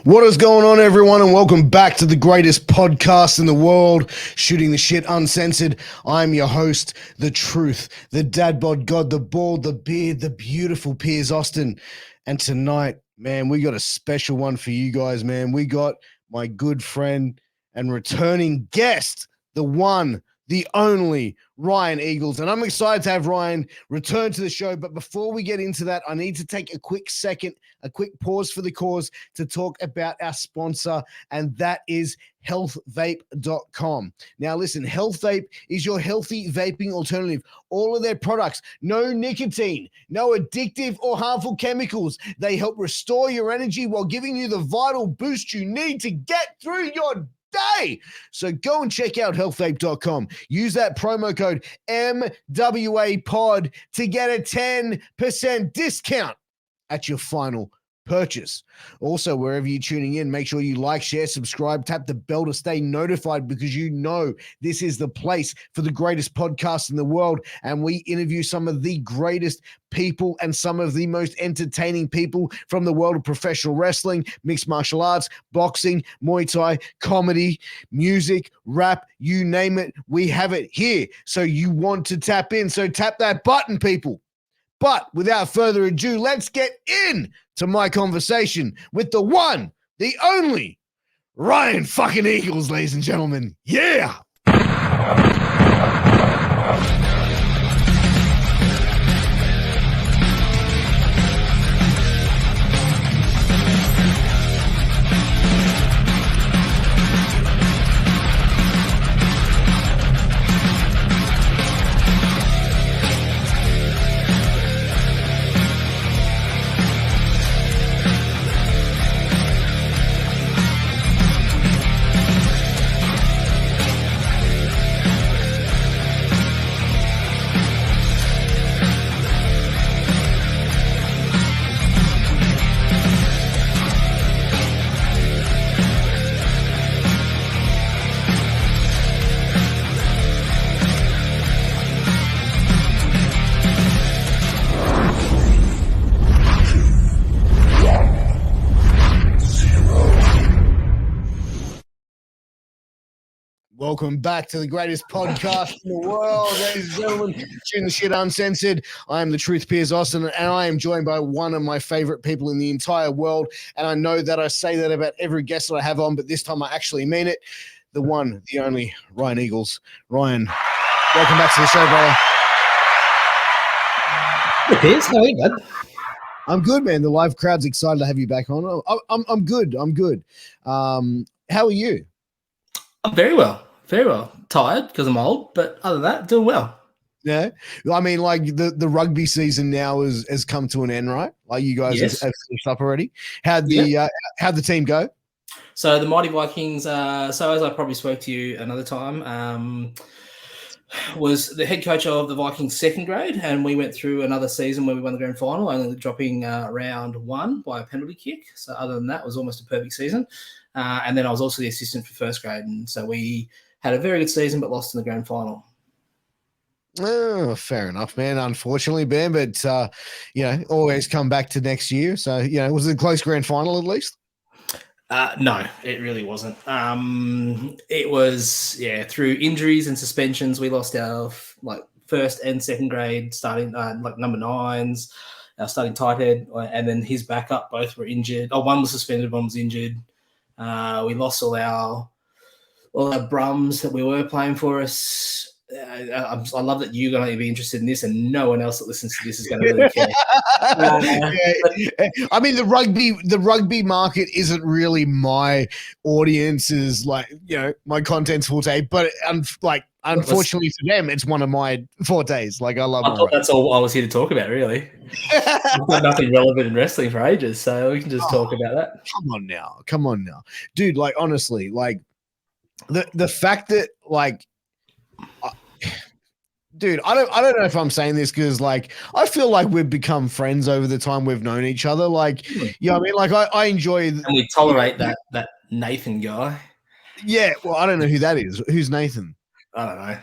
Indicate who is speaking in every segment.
Speaker 1: What is going on, everyone, and welcome back to the greatest podcast in the world, Shooting the Shit Uncensored. I'm your host, the truth, the dad bod god, the bald, the beard, the beautiful Piers Austin. And tonight, man, we got a special one for you guys, man. We got my good friend and returning guest, the one, the only Ryan Eagles. And I'm excited to have Ryan return to the show. But before we get into that, I need to take a quick second, a quick pause for the cause to talk about our sponsor, and that is healthvape.com. Now, listen, Health Vape is your healthy vaping alternative. All of their products, no nicotine, no addictive or harmful chemicals. They help restore your energy while giving you the vital boost you need to get through your day. So go and check out healthvape.com. Use that promo code MWAPOD to get a 10% discount at your final purchase. Also, wherever you're tuning in, make sure you like, share, subscribe, tap the bell to stay notified, because you know this is the place for the greatest podcast in the world, and we interview some of the greatest people and some of the most entertaining people from the world of professional wrestling, mixed martial arts, boxing, Muay Thai, comedy, music, rap, you name it, we have it here. So you want to tap in, so tap that button, people. But without further ado, let's get in to my conversation with the one, the only Ryan fucking Eagles, ladies and gentlemen. Yeah. Welcome back to the greatest podcast in the world, ladies and gentlemen. Shooting the Shit Uncensored. I am the truth, Piers Austin, and I am joined by one of my favorite people in the entire world. And I know that I say that about every guest that I have on, but this time I actually mean it. The one, the only Ryan Eagles. Ryan, welcome back to the show, brother.
Speaker 2: Hey, Piers, how are you, bud?
Speaker 1: I'm good, man. The live crowd's excited to have you back on. I'm good. I'm good. How are you?
Speaker 2: I'm very well. Very well. Tired because I'm old, but other than that, doing well.
Speaker 1: Yeah. I mean, like the rugby season now has come to an end, right? Like you guys
Speaker 2: Yes.
Speaker 1: have finished up already. How'd the team go?
Speaker 2: So the Mighty Vikings, so as I probably spoke to you another time, was the head coach of the Vikings second grade, and we went through another season where we won the grand final, only dropping round one by a penalty kick. So other than that, it was almost a perfect season. And then I was also the assistant for first grade, and so we had a very good season but lost in the grand final.
Speaker 1: Oh, fair enough, man. Unfortunately, Ben, but always come back to next year. So, was it a close grand final at least?
Speaker 2: No, it really wasn't. It was, through injuries and suspensions, we lost our first and second grade starting number nines, our starting tight head, and then his backup both were injured. Oh, one was suspended, one was injured. We lost all our brums that we were playing for us. I love that you're going to be interested in this, and no one else that listens to this is going to really care.
Speaker 1: I mean, the rugby market isn't really my audience's my content's forte, but unfortunately for them, it's one of my fortes. Like I love.
Speaker 2: I thought that's all I was here to talk about. Really, I've got nothing relevant in wrestling for ages, so we can just talk about that.
Speaker 1: Come on now, dude. Like honestly, like the fact that dude, I don't know if I'm saying this because I feel like we've become friends over the time we've known each other. I mean, I enjoy,
Speaker 2: and we tolerate that Nathan guy.
Speaker 1: Yeah, well, I don't know who that is. Who's Nathan?
Speaker 2: I don't know.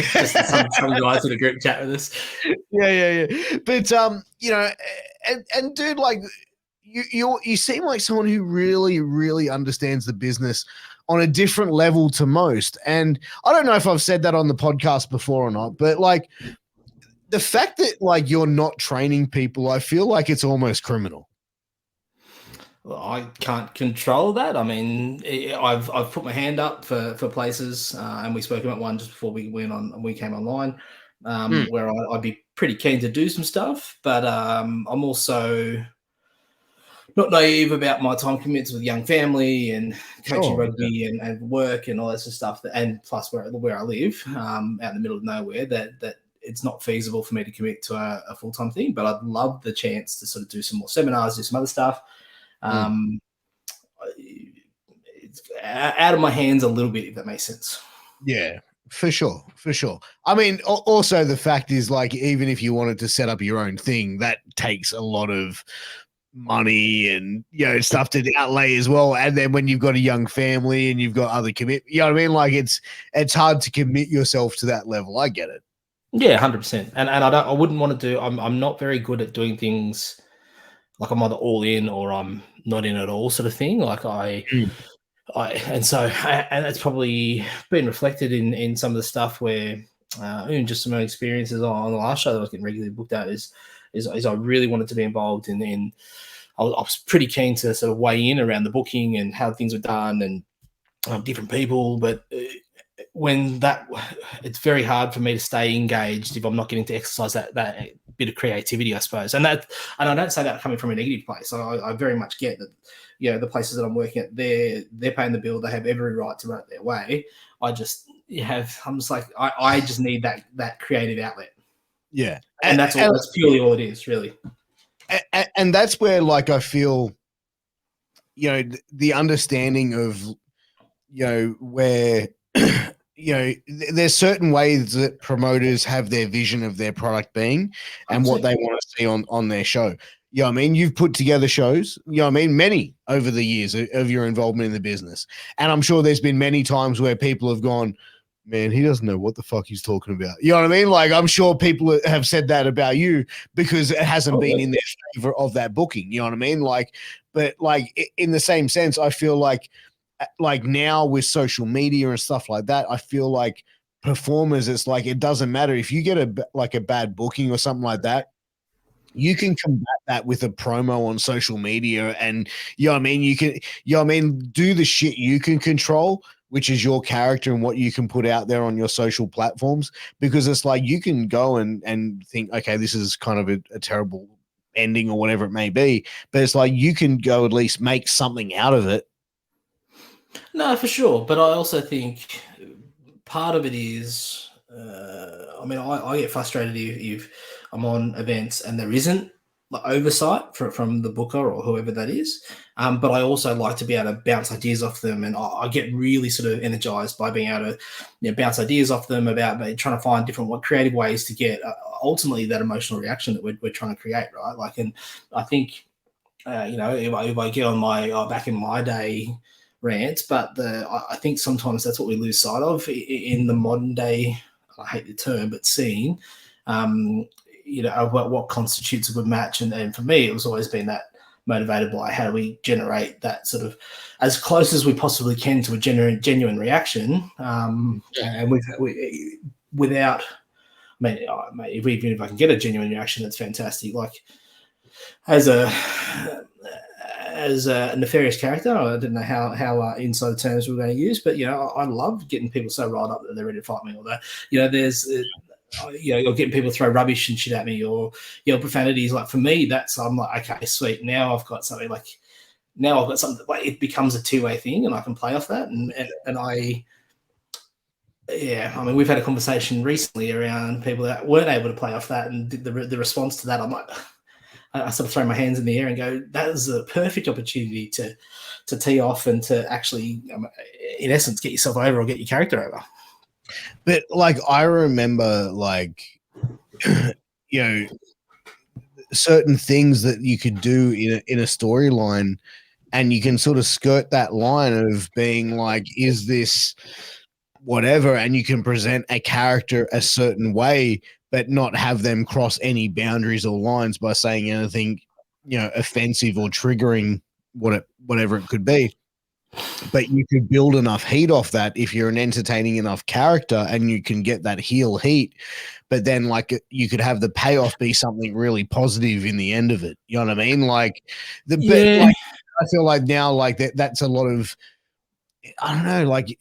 Speaker 2: Just some guys in a group chat with us.
Speaker 1: Yeah. But and dude, you seem like someone who really understands the business on a different level to most. And I don't know if I've said that on the podcast before or not, but like the fact that like you're not training people, I feel like it's almost criminal.
Speaker 2: Well, I can't control that. I mean, I've put my hand up for places, and we spoke about one just before we went on and we came online,
Speaker 1: Mm.
Speaker 2: where I'd be pretty keen to do some stuff, but I'm also not naive about my time commitments with young family and coaching
Speaker 1: Sure. Yeah.
Speaker 2: rugby and work and all that sort of stuff. And plus where I live, out in the middle of nowhere, that it's not feasible for me to commit to a full time thing. But I'd love the chance to sort of do some more seminars, do some other stuff.
Speaker 1: Mm.
Speaker 2: Um, it's out of my hands a little bit, if that makes sense.
Speaker 1: Yeah, for sure, for sure. I mean, also the fact is, like, even if you wanted to set up your own thing, that takes a lot of money and stuff to outlay as well. And then when you've got a young family and you've got other you know what I mean? Like it's hard to commit yourself to that level. I get it.
Speaker 2: Yeah, 100%. And I wouldn't want to do. I'm not very good at doing things like I'm either all in or I'm not in at all, sort of thing. Like
Speaker 1: Mm.
Speaker 2: and that's probably been reflected in some of the stuff where even just some of my experiences on the last show that I was getting regularly booked at is I really wanted to be involved in I was pretty keen to sort of weigh in around the booking and how things were done and different people, but when that it's very hard for me to stay engaged if I'm not getting to exercise that bit of creativity, I suppose. And I don't say that coming from a negative place. I very much get that, the places that I'm working at, they're paying the bill, they have every right to run it their way. I'm just like I just need that creative outlet.
Speaker 1: Yeah.
Speaker 2: And that's purely all it is, really.
Speaker 1: And that's where, like, I feel, the understanding of, where, there's certain ways that promoters have their vision of their product being and what they want to see on their show. I mean? You've put together shows, I mean, many over the years of your involvement in the business. And I'm sure there's been many times where people have gone, man, he doesn't know what the fuck he's talking about. You know what I mean? Like, I'm sure people have said that about you because it hasn't been in their favor of that booking. You know what I mean? Like, but like in the same sense, I feel like now with social media and stuff like that, I feel like performers, it's like, it doesn't matter if you get a bad booking or something like that. You can combat that with a promo on social media, and I mean, you can, I mean, do the shit you can control, which is your character and what you can put out there on your social platforms, because it's like you can go and think, okay, this is kind of a terrible ending or whatever it may be, but it's like you can go at least make something out of it.
Speaker 2: No, for sure. But I also think part of it is, I mean, I get frustrated if I'm on events and there isn't oversight from the booker or whoever that is. But I also like to be able to bounce ideas off them, and I get really sort of energized by being able to bounce ideas off them about trying to find different creative ways to get ultimately that emotional reaction that we're trying to create, right? Like, and I think if I get on my back in my day rants, but I think sometimes that's what we lose sight of in the modern day. I hate the term, but scene. What constitutes a good match, and for me, it was always been that motivated by how do we generate that sort of as close as we possibly can to a genuine reaction, and without. I mean, even if I can get a genuine reaction, that's fantastic. Like as a nefarious character, I didn't know how inside terms we were going to use, but I love getting people so riled up that they're ready to fight me. Although there's or getting people to throw rubbish and shit at me or profanities. Like for me, I'm like, okay, sweet. Now I've got something like like it becomes a two-way thing, and I can play off that. And I mean, we've had a conversation recently around people that weren't able to play off that, and the response to that, I'm like, I sort of throw my hands in the air and go, that is a perfect opportunity to tee off and to actually, in essence, get yourself over or get your character over.
Speaker 1: But like, I remember like, certain things that you could do in a storyline, and you can sort of skirt that line of being like, is this whatever? And you can present a character a certain way, but not have them cross any boundaries or lines by saying anything offensive or triggering, whatever it could be. But you could build enough heat off that if you're an entertaining enough character, and you can get that heel heat. But then, like, you could have the payoff be something really positive in the end of it. You know what I mean? Like I feel like now, like that's a lot of, I don't know, like,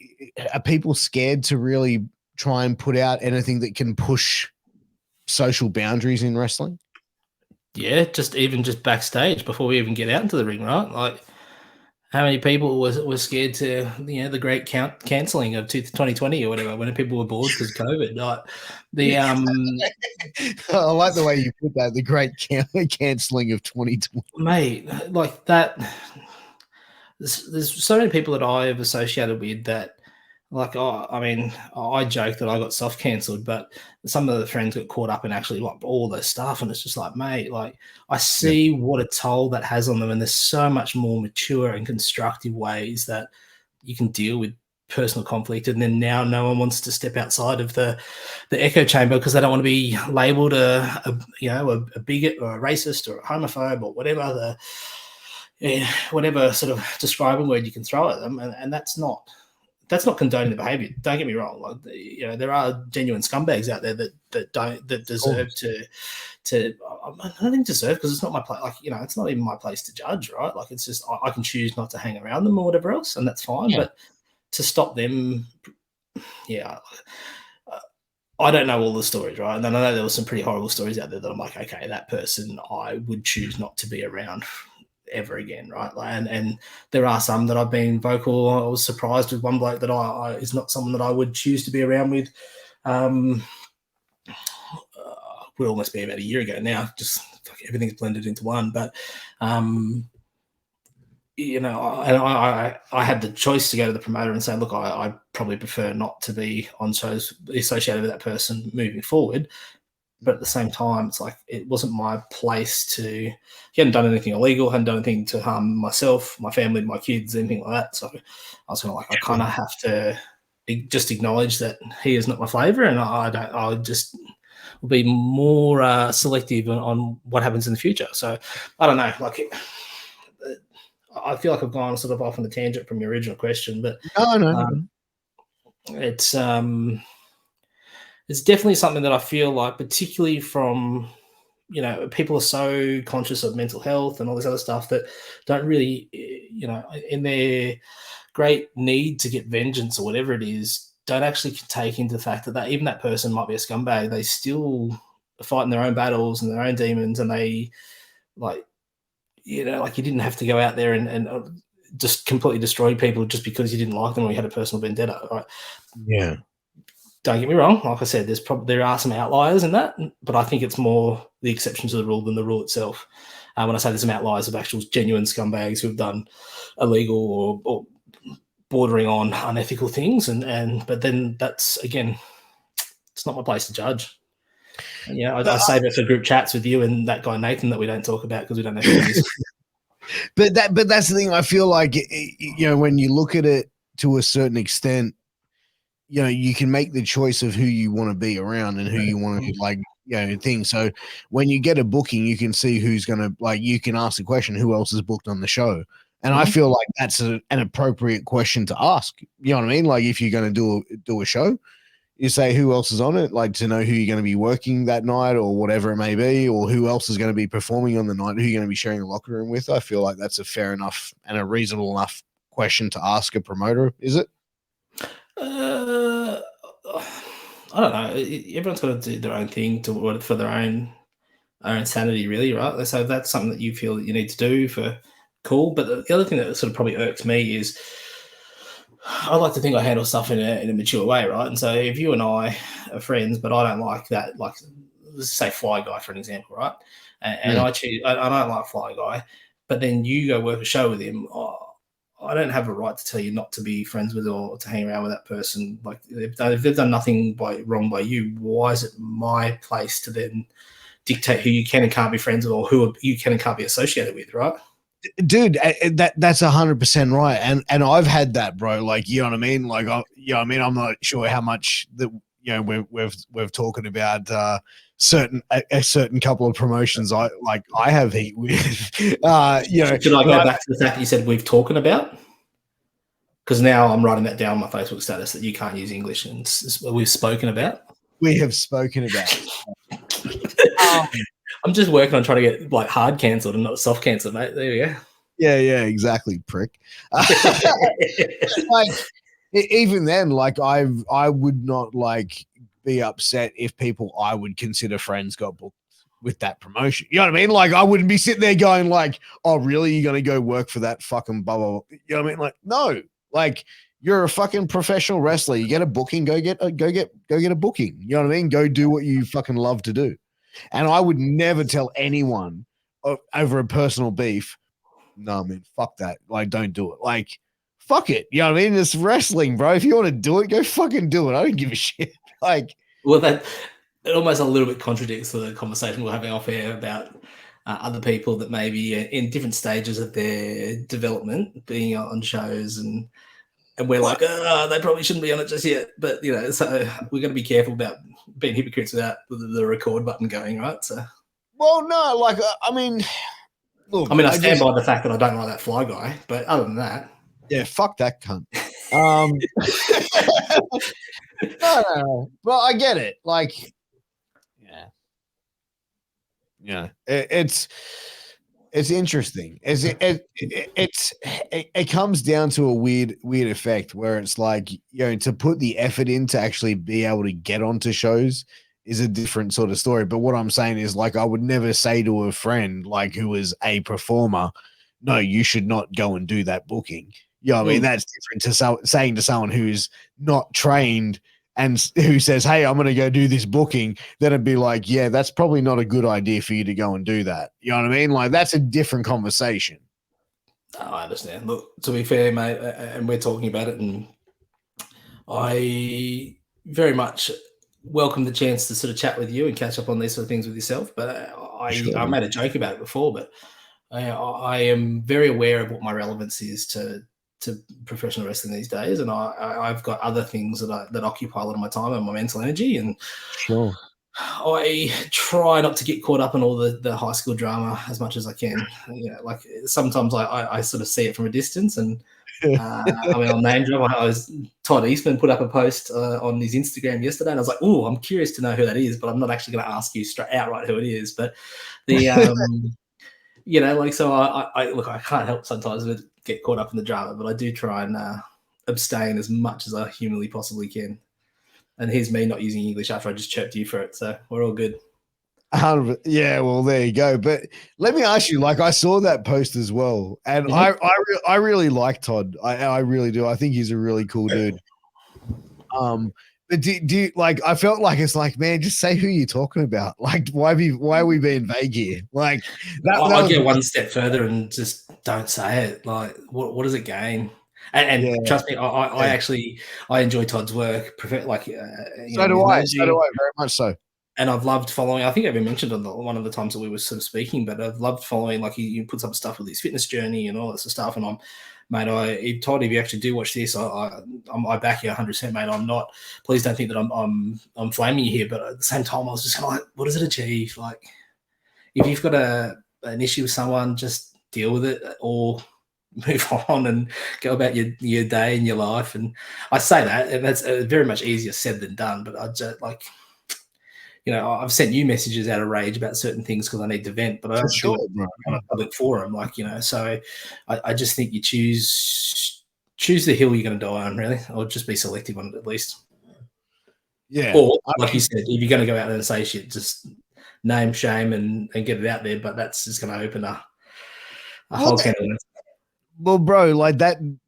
Speaker 1: are people scared to really try and put out anything that can push social boundaries in wrestling?
Speaker 2: Yeah, just backstage before we even get out into the ring, right? Like, how many people were scared to, the great cancelling of 2020 or whatever, when people were bored because of COVID? Like, the
Speaker 1: I like the way you put that. The great cancelling of 2020,
Speaker 2: mate, like that. There's so many people that I have associated with that, like, I mean, I joke that I got soft cancelled, but some of the friends got caught up in actually like all this stuff, and it's just like, mate, like, I see what a toll that has on them, and there's so much more mature and constructive ways that you can deal with personal conflict. And then now no one wants to step outside of the echo chamber because they don't want to be labelled a bigot or a racist or a homophobe or whatever whatever sort of describing word you can throw at them, and that's not condoning the behavior. Don't get me wrong. Like, there are genuine scumbags out there that deserve to. I don't think deserve, because it's not my place. Like, it's not even my place to judge, right? Like, it's just I can choose not to hang around them or whatever else, and that's fine. Yeah. But to stop them, I don't know all the stories, right? And I know there were some pretty horrible stories out there that I'm like, okay, that person I would choose not to be around ever again, right? Like, and there are some that I've been vocal. I was surprised with one bloke that I is not someone that I would choose to be around with. Would almost be about a year ago now. Just everything's blended into one. But I had the choice to go to the promoter and say, look, I probably prefer not to be on shows associated with that person moving forward. But at the same time, it's like, it wasn't my place to. He hadn't done anything illegal, hadn't done anything to harm myself, my family, my kids, anything like that. So I was kind of like, I kind of have to just acknowledge that he is not my flavour, and I just will be more selective on what happens in the future. So I don't know, like, I feel like I've gone sort of off on a tangent from your original question, but
Speaker 1: no.
Speaker 2: It's definitely something that I feel like, particularly from, people are so conscious of mental health and all this other stuff that don't really, in their great need to get vengeance or whatever it is, don't actually take into the fact that even that person might be a scumbag. They still are fighting their own battles and their own demons, and they, like, you didn't have to go out there and just completely destroy people just because you didn't like them or you had a personal vendetta, right?
Speaker 1: Yeah.
Speaker 2: Don't get me wrong. Like I said, there are some outliers in that, but I think it's more the exception to the rule than the rule itself. When I say there's some outliers of actual genuine scumbags who have done illegal or bordering on unethical things, but then that's, again, it's not my place to judge. And, I save it for group chats with you and that guy Nathan that we don't talk about because we don't know who he is.
Speaker 1: But that's the thing. I feel like, when you look at it to a certain extent, you can make the choice of who you want to be around and who you want to thing. So when you get a booking, you can see who's going to, you can ask the question, who else is booked on the show? And I feel like that's an appropriate question to ask. You know what I mean? Like, if you're going to do a show, you say who else is on it, like, to know who you're going to be working that night or whatever it may be, or who else is going to be performing on the night, who you're going to be sharing the locker room with. I feel like that's a fair enough and a reasonable enough question to ask a promoter, is it?
Speaker 2: I don't know. Everyone's got to do their own thing for their own sanity, really, right? So if that's something that you feel that you need to do, for cool. But the other thing that sort of probably irks me is, I like to think I handle stuff in a mature way, right? And so if you and I are friends, but I don't like that, like, let's say Fly Guy for an example, right? And I don't like Fly Guy, but then you go work a show with him. I don't have a right to tell you not to be friends with or to hang around with that person. Like, if they've done nothing wrong by you, why is it my place to then dictate who you can and can't be friends with, or who you can and can't be associated with, right?
Speaker 1: Dude, that's 100% right, and I've had that, bro. Like, you know what I mean? Like, I'm not sure how much that we've talking about a certain couple of promotions I have heat with. Should I
Speaker 2: go back to the fact that you said we've talking about? Because now I'm writing that down on my Facebook status that you can't use English, and we've spoken about.
Speaker 1: We have spoken about.
Speaker 2: I'm just working on trying to get like hard cancelled and not soft cancelled, mate. There you go.
Speaker 1: Yeah, exactly, prick. Like, even then, like I would not like be upset if people I would consider friends got booked with that promotion. You know what I mean? Like I wouldn't be sitting there going like, "Oh, really? You're gonna go work for that fucking blah blah blah." You know what I mean? Like, no, like you're a fucking professional wrestler. You get a booking, go get a booking. You know what I mean? Go do what you fucking love to do. And I would never tell anyone over a personal beef, no, man, fuck that. Like, don't do it. Like, fuck it. You know what I mean? It's wrestling, bro. If you want to do it, go fucking do it. I don't give a shit. Like,
Speaker 2: well, that it almost a little bit contradicts the conversation we're having off air about other people that may be in different stages of their development, being on shows, and we're like, they probably shouldn't be on it just yet. But so we're going to be careful about being hypocrites without the record button going, right? So,
Speaker 1: well, no, like I mean, look,
Speaker 2: I stand by the fact that I don't like that Fly Guy, but other than that,
Speaker 1: yeah, fuck that cunt. No, but I get it. Like, yeah, it's interesting. It comes down to a weird effect where it's like, to put the effort in to actually be able to get onto shows is a different sort of story. But what I'm saying is, like, I would never say to a friend like who is a performer, no, you should not go and do that booking. You know what I mean? That's different to saying to someone who's not trained and who says, hey, I'm going to go do this booking. Then it'd be like, yeah, that's probably not a good idea for you to go and do that. You know what I mean? Like, that's a different conversation.
Speaker 2: Oh, I understand. Look, to be fair, mate, and we're talking about it, and I very much welcome the chance to sort of chat with you and catch up on these sort of things with yourself. But I made a joke about it before, but I am very aware of what my relevance is to professional wrestling these days, and I've got other things that occupy a lot of my time and my mental energy, and
Speaker 1: sure,
Speaker 2: I try not to get caught up in all the high school drama as much as I can. Like sometimes I sort of see it from a distance, and on name drop, Todd Eastman put up a post on his Instagram yesterday, and I was like, "Oh, I'm curious to know who that is," but I'm not actually going to ask you straight outright who it is. But the so I can't help sometimes but get caught up in the drama, but I do try and abstain as much as I humanly possibly can. And here's me not using English after I just chirped you for it, so we're all good.
Speaker 1: Yeah, well, there you go. But let me ask you, like, I saw that post as well, and I really like Todd. I really do. I think he's a really cool dude. But do you like? I felt like it's like, man, just say who you're talking about. Like, why are we being vague here? Like,
Speaker 2: I get one step further and just don't say it. Like, what does it gain? And trust me, I actually enjoy Todd's work. Like,
Speaker 1: so do I. So do I, very much so.
Speaker 2: And I've loved following. I think I even mentioned on one of the times that we were sort of speaking, but I've loved following. Like, he puts up stuff with his fitness journey and all that sort of stuff. And Todd, if you actually do watch this, I back you 100%, mate. I'm not. Please don't think that I'm flaming you here, but at the same time, I was just kind of like, what does it achieve? Like, if you've got an issue with someone, just deal with it or move on and go about your day and your life. And I say that, and that's very much easier said than done. But I just like, I've sent you messages out of rage about certain things because I need to vent, but I don't do it on a public forum, so I just think you choose the hill you're going to die on, really, or just be selective on it at least.
Speaker 1: Yeah.
Speaker 2: Or like you said, if you're going to go out there and say shit, just name, shame, and get it out there. But that's just going to open a whole can of worms.
Speaker 1: Well, bro, like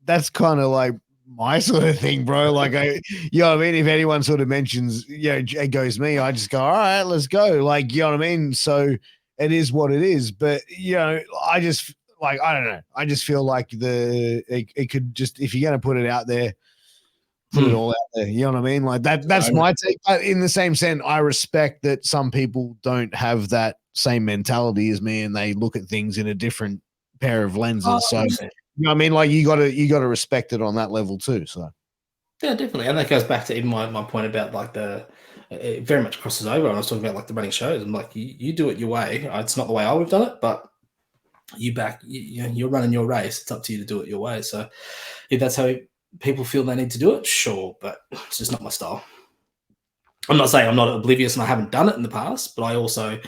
Speaker 1: that's kind of like my sort of thing, bro. Like, I mean, if anyone sort of mentions, it goes me, I just go, all right, let's go. Like, you know what I mean? So it is what it is. But, I just like, I don't know. I just feel like it could just, if you're going to put it out there, put it all out there. You know what I mean? Like that's my take. But in the same sense, I respect that some people don't have that same mentality as me and they look at things in a different pair of lenses. So, you know what I mean? Like you gotta respect it on that level too. So
Speaker 2: yeah, definitely. And that goes back to even my point about like the it very much crosses over. And I was talking about like the running shows. I'm like, you do it your way. It's not the way I would have done it, but you're running your race. It's up to you to do it your way. So if that's how people feel they need to do it, sure, but it's just not my style. I'm not saying I'm not oblivious and I haven't done it in the past, but I also,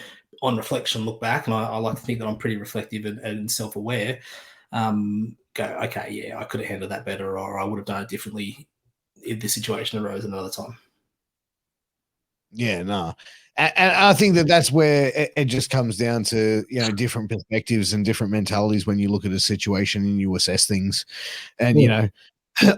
Speaker 2: on reflection, look back, and I like to think that I'm pretty reflective and self-aware. Go, okay, yeah, I could have handled that better, or I would have done it differently if the situation arose another time.
Speaker 1: Yeah, no. And I think that that's where it just comes down to, different perspectives and different mentalities when you look at a situation and you assess things. And,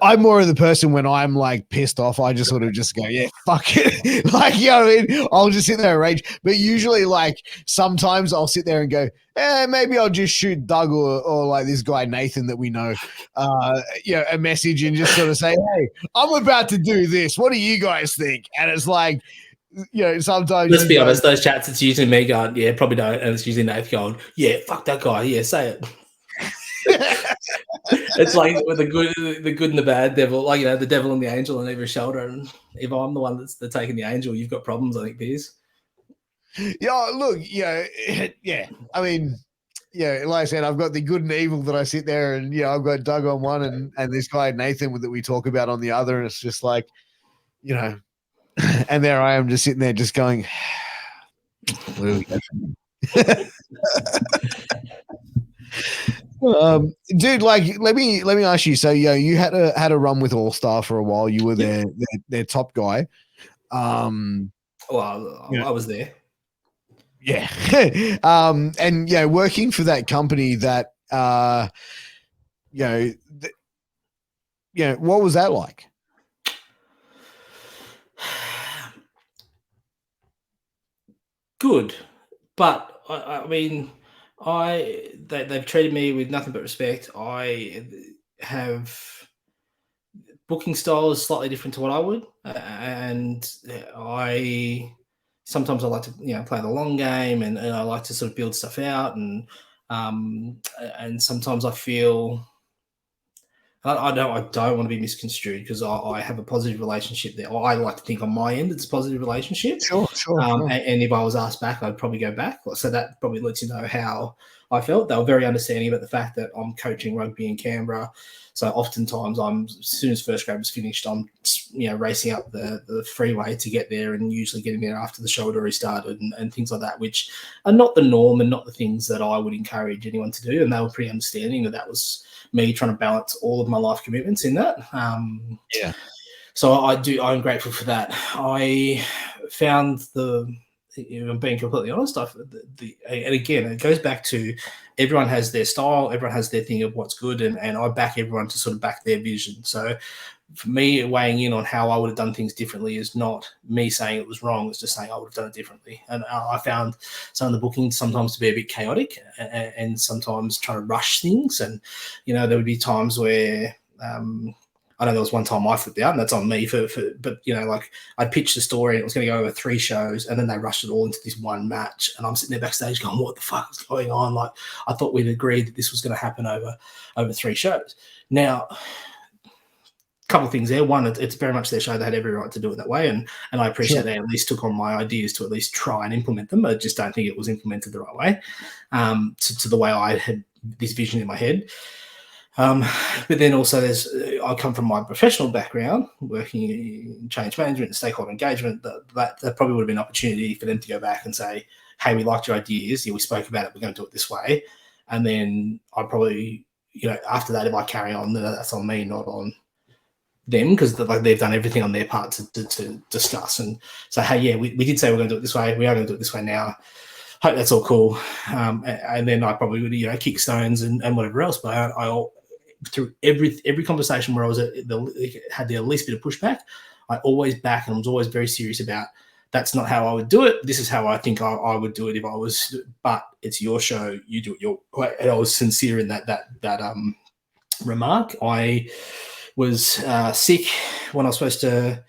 Speaker 1: I'm more of the person when I'm like pissed off, I just sort of just go, yeah, fuck it. Like, what I mean? I'll just sit there and rage. But usually, like, sometimes I'll sit there and go, maybe I'll just shoot Doug or like this guy, Nathan, that we know, a message and just sort of say, hey, I'm about to do this. What do you guys think? And it's like, sometimes.
Speaker 2: Let's be honest, those chats, it's usually me going, yeah, probably don't. And it's usually Nathan going, yeah, fuck that guy. Yeah, say it. It's like with the good and the bad devil, like, the devil and the angel on every shoulder. And if I'm the one that's taking the angel, you've got problems, I think, Piers.
Speaker 1: Yeah, look, yeah. I mean, like I said, I've got the good and evil that I sit there and, I've got Doug on one and this guy, Nathan, that we talk about on the other. And it's just like, and there I am just sitting there just going, what do we get? Dude, like, let me ask you. So, you had a run with All Star for a while. You were their top guy.
Speaker 2: Well, I was there.
Speaker 1: Yeah. And working for that company that, what was that like?
Speaker 2: Good, but I mean, they've treated me with nothing but respect. I have booking style is slightly different to what I would, and sometimes I like to play the long game, and I like to sort of build stuff out, and sometimes I feel. I don't want to be misconstrued because I have a positive relationship there. I like to think on my end it's a positive relationship.
Speaker 1: Sure.
Speaker 2: And if I was asked back, I'd probably go back. So that probably lets you know how I felt. They were very understanding about the fact that I'm coaching rugby in Canberra. So oftentimes as soon as first grade was finished, I'm racing up the freeway to get there, and usually getting there after the show had already started and things like that, which are not the norm and not the things that I would encourage anyone to do. And they were pretty understanding that was me trying to balance all of my life commitments in that.
Speaker 1: Yeah.
Speaker 2: So I'm grateful for that. I found I'm being completely honest, and again, it goes back to everyone has their style, everyone has their thing of what's good, and I back everyone to sort of back their vision. So for me, weighing in on how I would have done things differently is not me saying it was wrong. It's just saying I would have done it differently. And I found some of the bookings sometimes to be a bit chaotic and sometimes trying to rush things. And, there would be times where, I know there was one time I flipped out, and that's on me but like I pitched the story and it was going to go over 3 shows, and then they rushed it all into this one match, and I'm sitting there backstage going, what the fuck is going on? Like, I thought we'd agreed that this was going to happen over 3 shows. Now, couple of things there. One, it's very much their show. They had every right to do it that way, and I appreciate they at least took on my ideas to at least try and implement them. I just don't think it was implemented the right way, to the way I had this vision in my head. But then also I come from my professional background, working in change management and stakeholder engagement. That probably would have been an opportunity for them to go back and say, hey, we liked your ideas. We spoke about it. We're going to do it this way. And then I probably, after that, if I carry on, then that's on me, not on them, because they've done everything on their part to discuss and say, hey, yeah, we did say we're going to do it this way. We are going to do it this way now. Hope that's all cool. And then I probably would, kick stones and whatever else. But I through every conversation where I was had the least bit of pushback, I always back and was always very serious about that's not how I would do it. This is how I think I would do it if I was. But it's your show. You do it your way. And I was sincere in that remark. I was sick when I was supposed to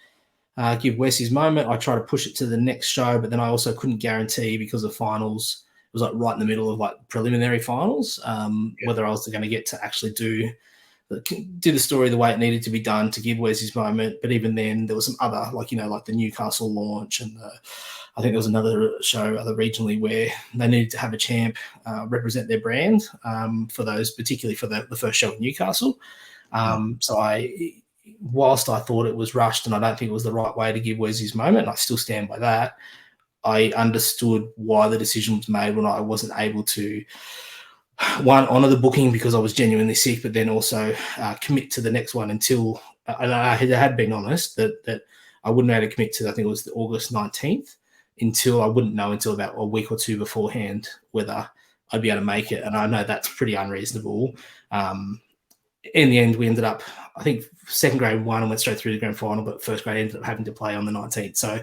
Speaker 2: give Wes his moment. I tried to push it to the next show, but then I also couldn't guarantee because of finals. It was like right in the middle of like preliminary finals, whether I was going to get to actually do did the story the way it needed to be done to give Wes his moment. But even then, there was some other, like the Newcastle launch, and I think there was another show, other regionally, where they needed to have a champ represent their brand for those, particularly for the first show in Newcastle. So whilst I thought it was rushed and I don't think it was the right way to give Wes his moment, and I still stand by that, I understood why the decision was made when I wasn't able to, one, honour the booking because I was genuinely sick, but then also commit to the next one until, and I had been honest, that I wouldn't be able to commit to, I think it was August 19th, until I wouldn't know until about a week or two beforehand whether I'd be able to make it. And I know that's pretty unreasonable. In the end, we ended up, I think, second grade won and went straight through the grand final, but first grade ended up having to play on the 19th. So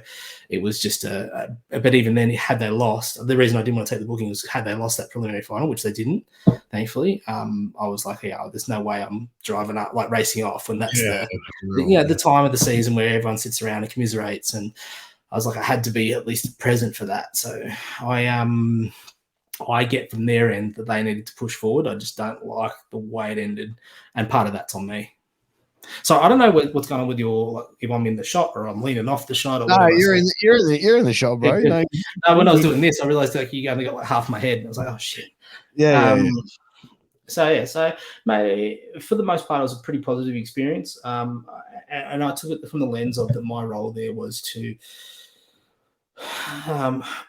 Speaker 2: it was just but even then, had they lost, the reason I didn't want to take the booking was had they lost that preliminary final, which they didn't, thankfully. I was like, yeah, there's no way I'm driving up, like racing off when that's the time of the season where everyone sits around and commiserates. And I was like, I had to be at least present for that. So I get from their end that they needed to push forward. I just don't like the way it ended, and part of that's on me. So I don't know what's going on with if I'm in the shot or I'm leaning off the shot. Or
Speaker 1: no, you're in the shot, bro.
Speaker 2: Yeah, no, when I was doing this, I realized like you only got like half my head, and I was like, oh shit.
Speaker 1: Yeah.
Speaker 2: So maybe for the most part, it was a pretty positive experience. And I took it from the lens of that my role there was to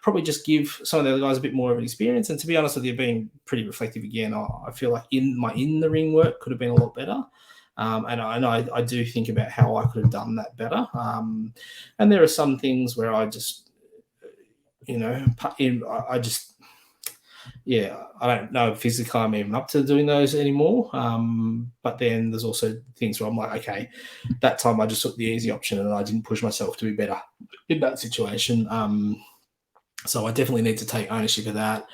Speaker 2: probably just give some of the other guys a bit more of an experience. And to be honest with you, being pretty reflective again, I feel like in the ring work could have been a lot better. And I do think about how I could have done that better. And there are some things where I just, I don't know physically I'm even up to doing those anymore. But then there's also things where I'm like, okay, that time I just took the easy option and I didn't push myself to be better in that situation. So I definitely need to take ownership of that.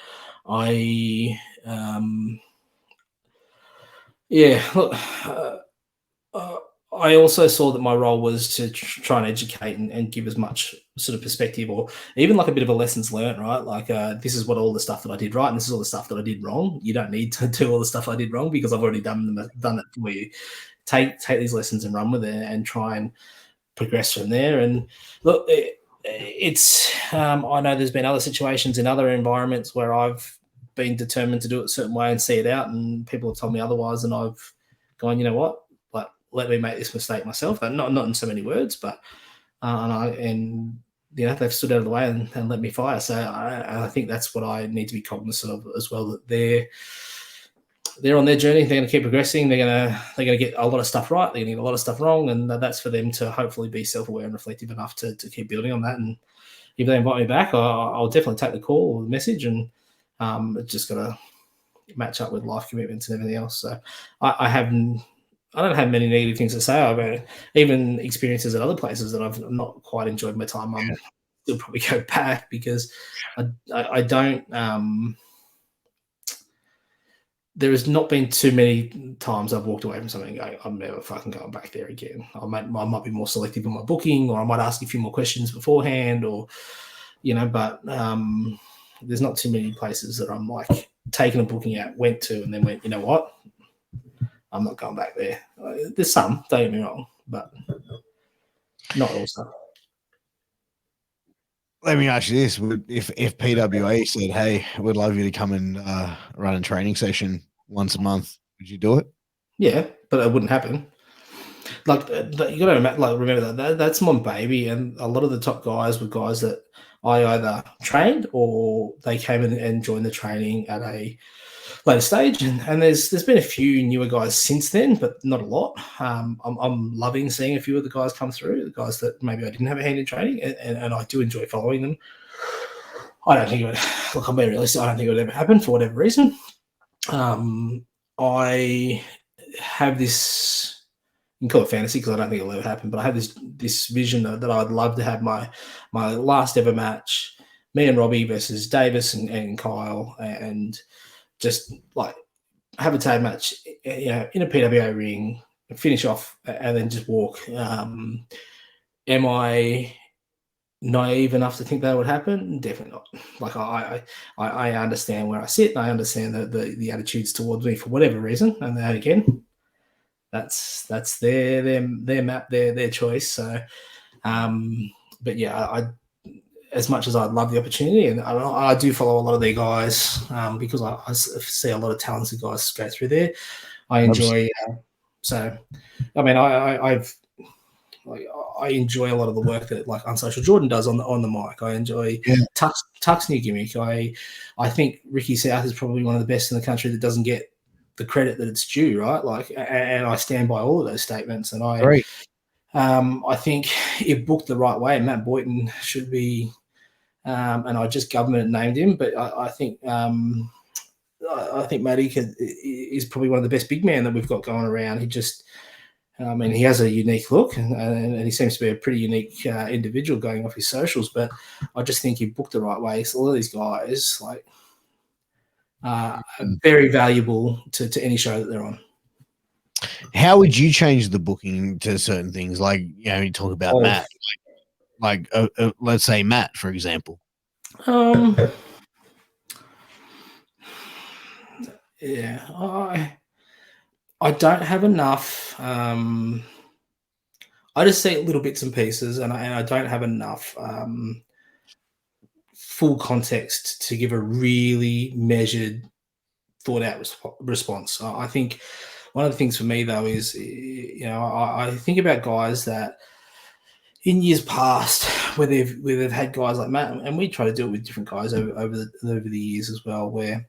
Speaker 2: I also saw that my role was to try and educate and give as much sort of perspective, or even like a bit of a lessons learned, right? Like this is what all the stuff that I did right, and this is all the stuff that I did wrong. You don't need to do all the stuff I did wrong because I've already done it for you. Take these lessons and run with it and try and progress from there. And look, it's I know there's been other situations in other environments where I've been determined to do it a certain way and see it out, and people have told me otherwise, and I've gone, you know what? Let me make this mistake myself. Not in so many words, but they've stood out of the way and let me fire. So I think that's what I need to be cognizant of as well. That they're on their journey. They're going to keep progressing. They're going to get a lot of stuff right. They're going to get a lot of stuff wrong, and that's for them to hopefully be self-aware and reflective enough to keep building on that. And if they invite me back, I'll definitely take the call or the message, and it's just got to match up with life commitments and everything else. So I don't have many negative things to say about it. Even experiences at other places that I've not quite enjoyed my time. I'm still probably go back because I don't. There has not been too many times I've walked away from something and going, I'm never fucking going back there again. I might be more selective in my booking, or I might ask a few more questions beforehand, or but there's not too many places that I'm like taking a booking out, went to, and then went, you know what? I'm not going back there. There's some, don't get me wrong, but not all stuff.
Speaker 1: Let me ask you this: if PWA said, "Hey, we'd love you to come and run a training session once a month," would you do it?
Speaker 2: Yeah, but it wouldn't happen. Like you got to remember that's my baby, and a lot of the top guys were guys that I either trained or they came in and joined the training at a later stage, and there's been a few newer guys since then, but not a lot. I'm loving seeing a few of the guys come through, the guys that maybe I didn't have a hand in training, and I do enjoy following them. I don't think it would. Look, I'm being realistic. I don't think it would ever happen for whatever reason. I have this. You can call it fantasy because I don't think it'll ever happen, but I have this vision that I'd love to have my last ever match, me and Robbie versus Davis and Kyle, and just like have a tag match, in a PWA ring, finish off, and then just walk. Am I naive enough to think that would happen? Definitely not. Like I understand where I sit, and I understand the attitudes towards me for whatever reason. And then again, that's their map, their choice. So, but yeah, I as much as I'd love the opportunity, and I do follow a lot of their guys because I see a lot of talented guys go through there. I enjoy. So, I mean, I've like I enjoy a lot of the work that like Unsocial Jordan does on the mic. I enjoy Tuck's new gimmick. I think Ricky South is probably one of the best in the country that doesn't get the credit that it's due, right? Like, and I stand by all of those statements. And I think if booked the right way, Matt Boynton should be. And I just government named him, but I think Matty is probably one of the best big men that we've got going around. He just. I mean, he has a unique look, and he seems to be a pretty unique individual going off his socials. But I just think he booked the right way. So all of these guys, like, are very valuable to any show that they're on.
Speaker 1: How would you change the booking to certain things? Like, you talk about Matt, like let's say Matt, for example.
Speaker 2: Yeah, I don't have enough. I just see little bits and pieces, and I don't have enough full context to give a really measured, thought out response. I think one of the things for me though is, I think about guys that in years past where they've had guys like Matt, and we try to do it with different guys over the years as well, where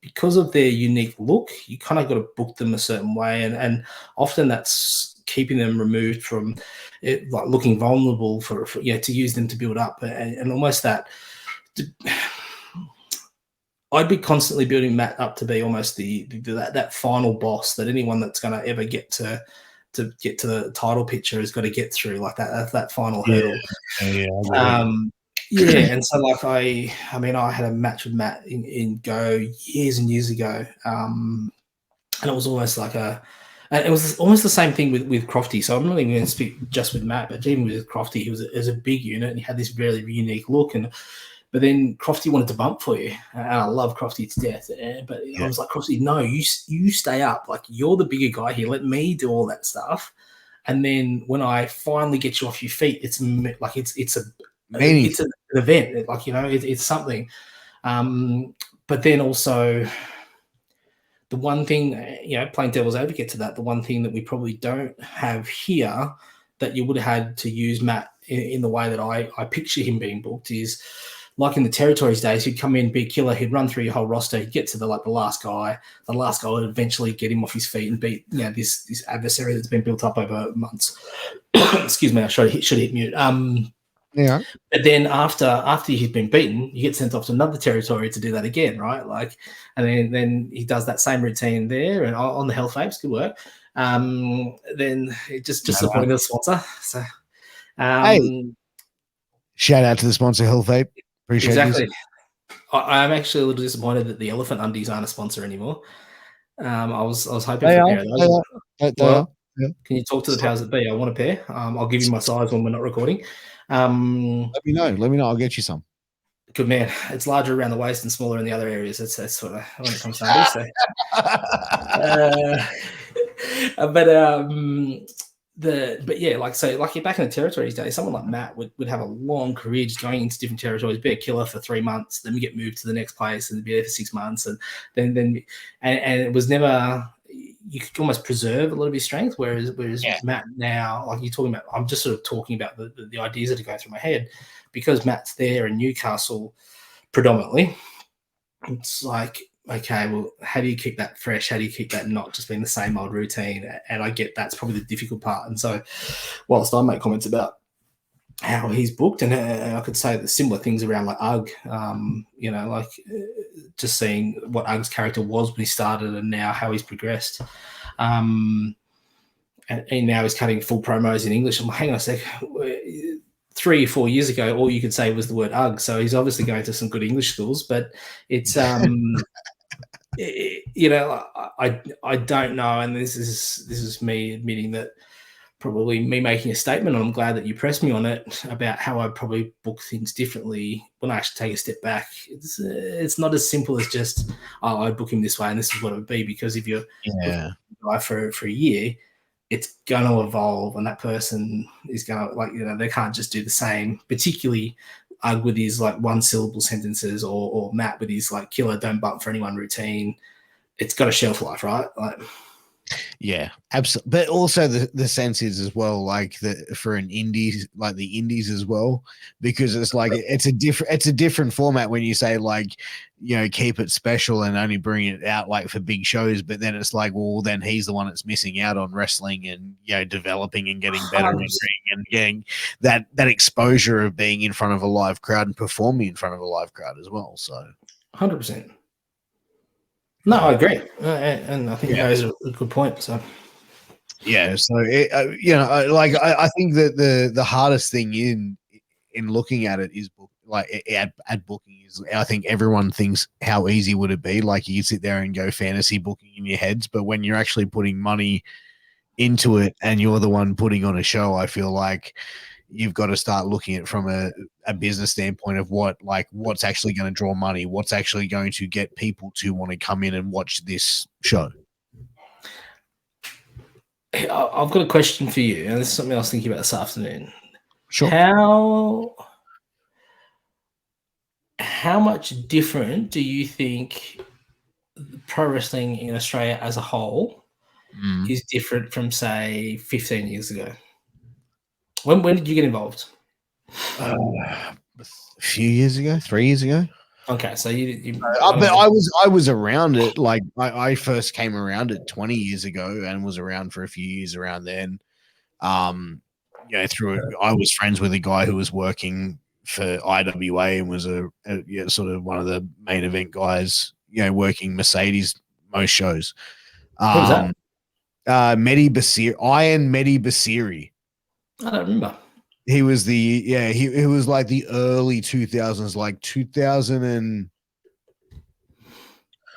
Speaker 2: because of their unique look, you kind of got to book them a certain way, and often that's keeping them removed from it, like looking vulnerable for to use them to build up, and almost that. I'd be constantly building Matt up to be almost that final boss that anyone that's going to ever get to get to the title picture has got to get through, like that final hurdle. And so like I mean I had a match with Matt in Go years and years ago, and it was almost like it was almost the same thing with Crofty. So I'm not even going to speak just with Matt, but even with Crofty, he was a big unit and he had this very unique look. But then Crofty wanted to bump for you, and I love Crofty to death. But I was like, Crofty, no, you stay up. Like, you're the bigger guy here. Let me do all that stuff. And then when I finally get you off your feet, it's like it's an event. Like, it's something. But then also the one thing, playing devil's advocate to that, the one thing that we probably don't have here that you would have had to use Matt in the way that I picture him being booked is, like in the territories days, he'd come in, be a killer, he'd run through your whole roster, he'd get to the last guy. The last guy would eventually get him off his feet and beat this adversary that's been built up over months. Excuse me, I should hit mute. But then after he's been beaten, you get sent off to another territory to do that again, right? Like, and then he does that same routine there and on the Health Vapes, good work. Then it just supporting the sponsor. So
Speaker 1: hey, shout out to the sponsor, Health Vape. Appreciate
Speaker 2: exactly. I'm actually a little disappointed that the Elephant Undies aren't a sponsor anymore. I was hoping for a pair of those. Can you talk to the powers that be? I want a pair. I'll give you my size when we're not recording.
Speaker 1: Let me know. I'll get you some.
Speaker 2: Good man. It's larger around the waist and smaller in the other areas. That's sort of when it comes to undies. But yeah, like you're back in the territories days, someone like Matt would have a long career just going into different territories, be a killer for 3 months, then we get moved to the next place and be there for 6 months, and then it was never, you could almost preserve a lot of his strength, whereas Matt now, like you're talking about, I'm just sort of talking about the ideas that are going through my head, because Matt's there in Newcastle predominantly. It's like, okay, well, how do you keep that fresh? How do you keep that not just being the same old routine? And I get that's probably the difficult part. And so whilst I make comments about how he's booked, and I could say the similar things around like Ugg, just seeing what Ugg's character was when he started and now how he's progressed. And now he's cutting full promos in English. I'm like, hang on a sec. 3 or 4 years ago, all you could say was the word Ugg. So he's obviously going to some good English schools, but it's, I don't know. And this is me admitting that probably me making a statement, and I'm glad that you pressed me on it about how I probably book things differently when I actually take a step back. It's not as simple as just, I book him this way and this is what it would be, because if you're guy for a year, it's going to evolve, and that person is going to, like, you know, they can't just do the same, particularly with his like one syllable sentences, or Matt with his like killer don't bump for anyone routine. It's got a shelf life, right? Like,
Speaker 1: Yeah, absolutely. But also the sense is as well, like for an indies, like the indies as well, because it's like it's a different format when you say, like, you know, keep it special and only bring it out like for big shows. But then it's like, well, then he's the one that's missing out on wrestling and, you know, developing and getting better in ring and getting that exposure of being in front of a live crowd and performing in front of a live crowd as well. So
Speaker 2: 100%. No, I agree, and I think that is a good point. So,
Speaker 1: yeah, so you know, I think that the hardest thing in looking at it is at booking is, I think everyone thinks how easy would it be, like you sit there and go fantasy booking in your heads, but when you're actually putting money into it and you're the one putting on a show, I feel like you've got to start looking at it from a business standpoint of what's actually going to draw money, what's actually going to get people to want to come in and watch this show.
Speaker 2: I've got a question for you, and this is something I was thinking about this afternoon.
Speaker 1: Sure.
Speaker 2: How much different do you think pro wrestling in Australia as a whole is different from, say, 15 years ago? When did you get involved?
Speaker 1: A few years ago, 3 years ago.
Speaker 2: Okay, so
Speaker 1: but I was around it. Like I first came around it 20 years ago and was around for a few years around then. You know, I was friends with a guy who was working for IWA and was a sort of one of the main event guys, you know, working Mercedes most shows.
Speaker 2: Who was that?
Speaker 1: Mehdi Basir, Iron Mehdi Basiri.
Speaker 2: I don't remember.
Speaker 1: He was he was like the early 2000s, like 2000 and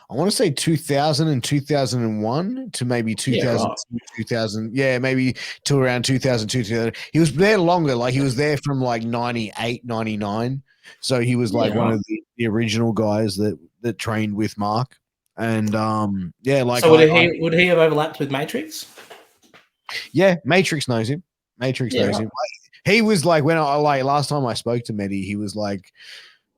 Speaker 1: I want to say 2000 and 2001 to maybe 2000, 2000. Yeah, maybe to around 2002, 2000. He was there longer. Like he was there from like 98, 99. So he was like one of the original guys that trained with Mark. And like,
Speaker 2: so would he have overlapped with Matrix?
Speaker 1: Yeah, Matrix knows him. Matrix knows him. He was like, when last time I spoke to Mehdi, he was like,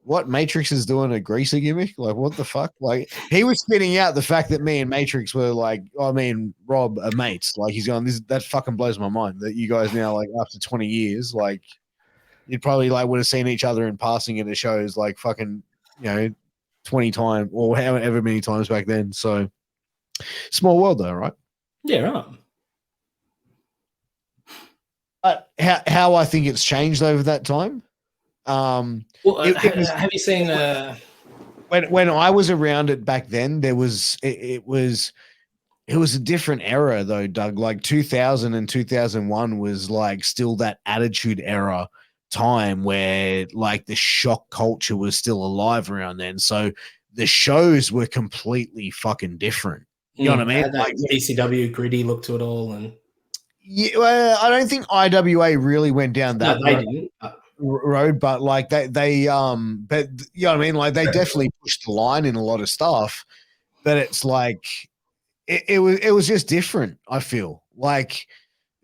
Speaker 1: what, Matrix is doing a greaser gimmick? Like, what the fuck? Like, he was spitting out the fact that me and Matrix were like, I mean, Rob are mates. Like, he's going, that fucking blows my mind that you guys now, like, after 20 years, like, you'd probably like would have seen each other in passing at the shows, like fucking, you know, 20 times or however many times back then. So small world though, right?
Speaker 2: Yeah, right.
Speaker 1: How I think it's changed over that time.
Speaker 2: Have you seen
Speaker 1: when I was around it back then, there was it was a different era though, Doug. Like 2000 and 2001 was like still that attitude era time where like the shock culture was still alive around then. So the shows were completely fucking different. You know what I mean?
Speaker 2: Like ECW gritty look to it all, and
Speaker 1: yeah, well, I don't think IWA really went down that road, but like they but you know what I mean? Like they definitely pushed the line in a lot of stuff, but it's like it was just different. I feel like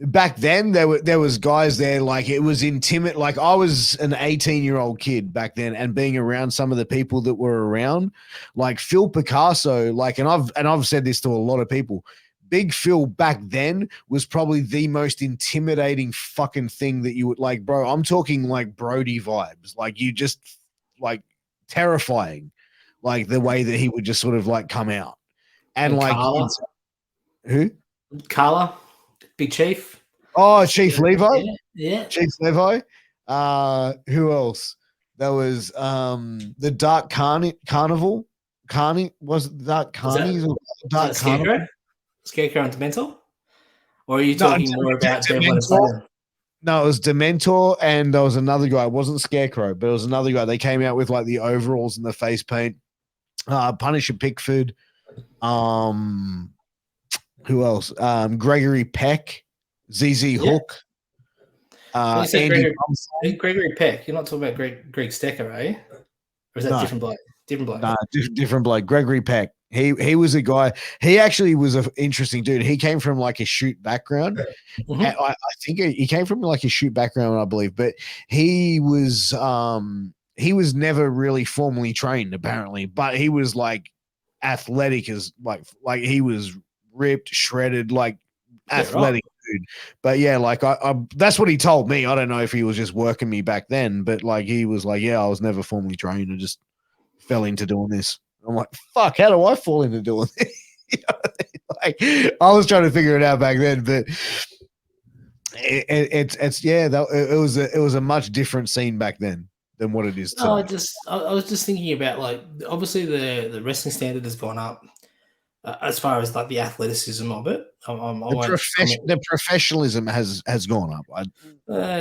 Speaker 1: back then there was guys there, like it was intimate. Like I was an 18-year-old kid back then, and being around some of the people that were around, like Phil Picasso, like, and I've said this to a lot of people. Big Phil back then was probably the most intimidating fucking thing that you would like, bro. I'm talking like Brody vibes. Like you just like terrifying, like the way that he would just sort of like come out. And like
Speaker 2: Carla.
Speaker 1: Who?
Speaker 2: Carla, Big Chief.
Speaker 1: Oh, Chief Levi.
Speaker 2: Yeah.
Speaker 1: Chief Levi. Who else? There was the Dark Carnival. Was it Dark Carnies or Dark Carnival?
Speaker 2: Scarecrow and Dementor? Or are you talking more about Dementor?
Speaker 1: No, it was Dementor, and there was another guy. It wasn't Scarecrow, but it was another guy. They came out with like the overalls and the face paint. Punisher Pickford. Who else? Gregory Peck, ZZ Hook.
Speaker 2: Andy Gregory Peck. You're not talking about Greg Stecker, are you? Or is that different bloke? Different bloke.
Speaker 1: Different bloke. Gregory Peck. He was a guy. He actually was an interesting dude. He came from like a shoot background.
Speaker 2: Mhm.
Speaker 1: I think he came from like a shoot background, I believe, but he was never really formally trained apparently, but he was like athletic as like he was ripped, shredded, like
Speaker 2: Yeah, right.
Speaker 1: athletic dude. But yeah, like I that's what he told me. I don't know if he was just working me back then, but like he was like, yeah, I was never formally trained. I just fell into doing this. I'm like, fuck, how do I fall into doing this? You know what I mean? Like, I was trying to figure it out back then, but it's yeah, it was a much different scene back then than what it is
Speaker 2: No,
Speaker 1: today.
Speaker 2: I was just thinking about like obviously the wrestling standard has gone up as far as like the athleticism of it. I won't comment.
Speaker 1: The professionalism has gone up.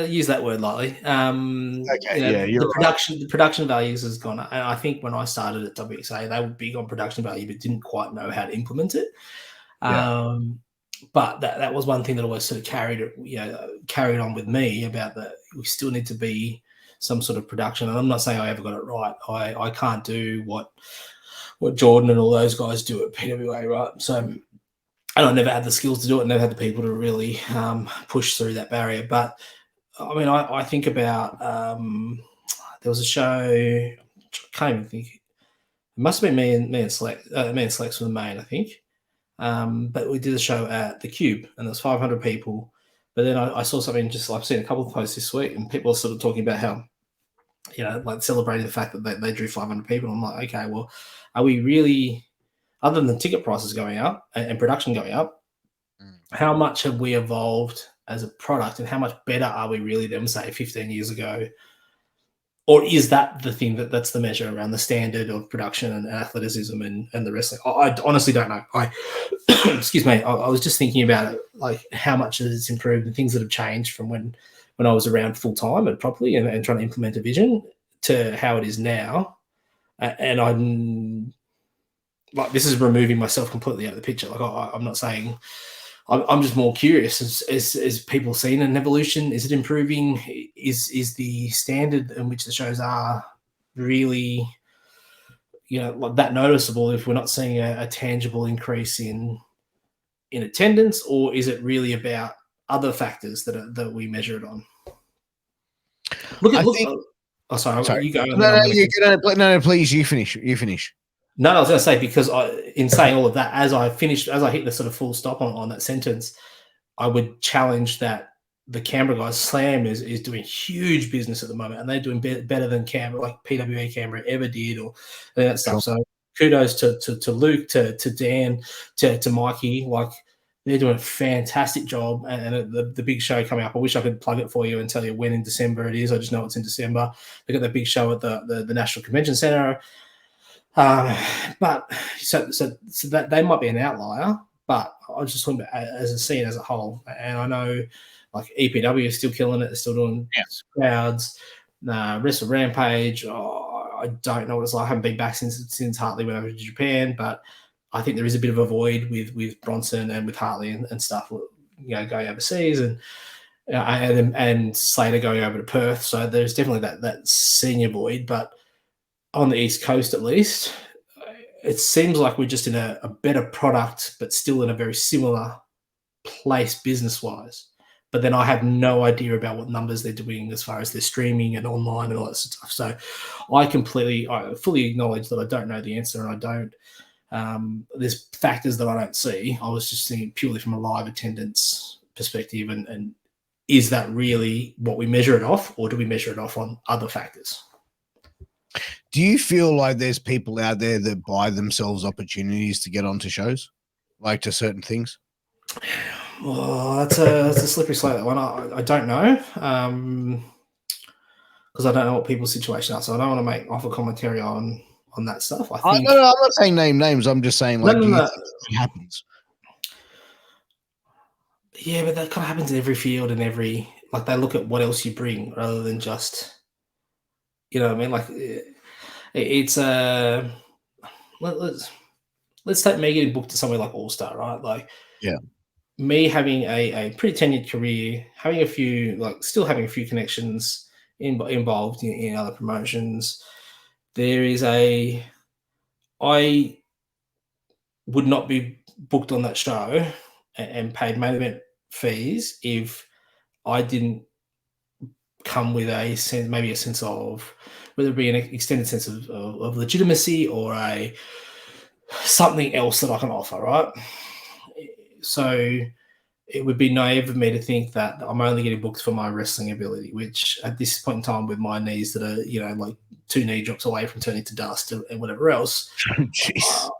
Speaker 2: Use that word lightly.
Speaker 1: Okay, yeah, you're right.
Speaker 2: The production values has gone up. And I think when I started at WXA, they were big on production value, but didn't quite know how to implement it.
Speaker 1: Yeah,
Speaker 2: But that was one thing that always sort of carried on with me about that we still need to be some sort of production. And I'm not saying I ever got it right. I can't do what Jordan and all those guys do at PWA, right? So, and I never had the skills to do it, never had the people to really push through that barrier. But I mean, I think about there was a show. I can't even think. It must have been me and Slex from the main, I think. But we did a show at the Cube, and there's 500 people. But then I saw something just I've seen a couple of posts this week, and people are sort of talking about how like celebrating the fact that they drew 500 people. I'm like, okay, well, are we really, other than the ticket prices going up and production going up, how much have we evolved as a product, and how much better are we really than say 15 years ago? Or is that the thing that's the measure around the standard of production and athleticism and the wrestling? I honestly don't know. Excuse me. I was just thinking about it, like how much has improved and things that have changed from when I was around full time and properly and trying to implement a vision to how it is now. And I'm like, this is removing myself completely out of the picture. Like I'm not saying. I'm just more curious. As people seen an evolution? Is it improving? Is the standard in which the shows are really, like that noticeable? If we're not seeing a tangible increase in attendance, or is it really about other factors that we measure it on?
Speaker 1: I
Speaker 2: Look.
Speaker 1: think.
Speaker 2: Oh, sorry.
Speaker 1: Sorry,
Speaker 2: You go, and then
Speaker 1: no,
Speaker 2: I'm
Speaker 1: no,
Speaker 2: going to.
Speaker 1: no, please, you finish. You finish.
Speaker 2: No, I was going to say because in saying all of that, as I hit the sort of full stop on that sentence, I would challenge that the Canberra guys, Slam is doing huge business at the moment, and they're doing better than Canberra, like PWA Canberra ever did, or that stuff.
Speaker 1: Sure.
Speaker 2: So kudos to Luke, to Dan, to Mikey. Like they're doing a fantastic job, and the big show coming up. I wish I could plug it for you and tell you when in December it is. I just know it's in December. They got the big show at the National Convention Centre. But so that they might be an outlier, but I was just talking about as a scene as a whole. And I know like EPW is still killing it, they're still doing crowds. Wrestle Rampage, I don't know what it's like. I haven't been back since Hartley went over to Japan, but I think there is a bit of a void with Bronson and with Hartley and stuff, going overseas and Slater going over to Perth. So there's definitely that senior void, but on the East Coast, at least, it seems like we're just in a better product, but still in a very similar place business-wise. But then I have no idea about what numbers they're doing as far as their streaming and online and all that stuff. So I fully acknowledge that I don't know the answer, and I don't. There's factors that I don't see. I was just thinking purely from a live attendance perspective, and is that really what we measure it off, or do we measure it off on other factors?
Speaker 1: Do you feel like there's people out there that buy themselves opportunities to get onto shows, like to certain things?
Speaker 2: Well, that's a slippery slope, that one. I don't know, because I don't know what people's situation are, so I don't want to make offer commentary on that stuff. I think
Speaker 1: No, I'm not saying name names. I'm just saying, like, do you think it happens?
Speaker 2: Yeah, but that kind of happens in every field and like they look at what else you bring rather than just, what I mean? Like it's let's take me getting booked to somewhere like All Star, right? Like
Speaker 1: Yeah.
Speaker 2: me having a pretty tenured career, still having a few connections involved in other promotions. There is I would not be booked on that show and paid main event fees if I didn't come with a sense, maybe a sense of whether it be an extended sense of legitimacy or a something else that I can offer, right? So it would be naive of me to think that I'm only getting booked for my wrestling ability, which at this point in time with my knees that are, like 2 knee drops away from turning to dust and whatever else,
Speaker 1: Jeez.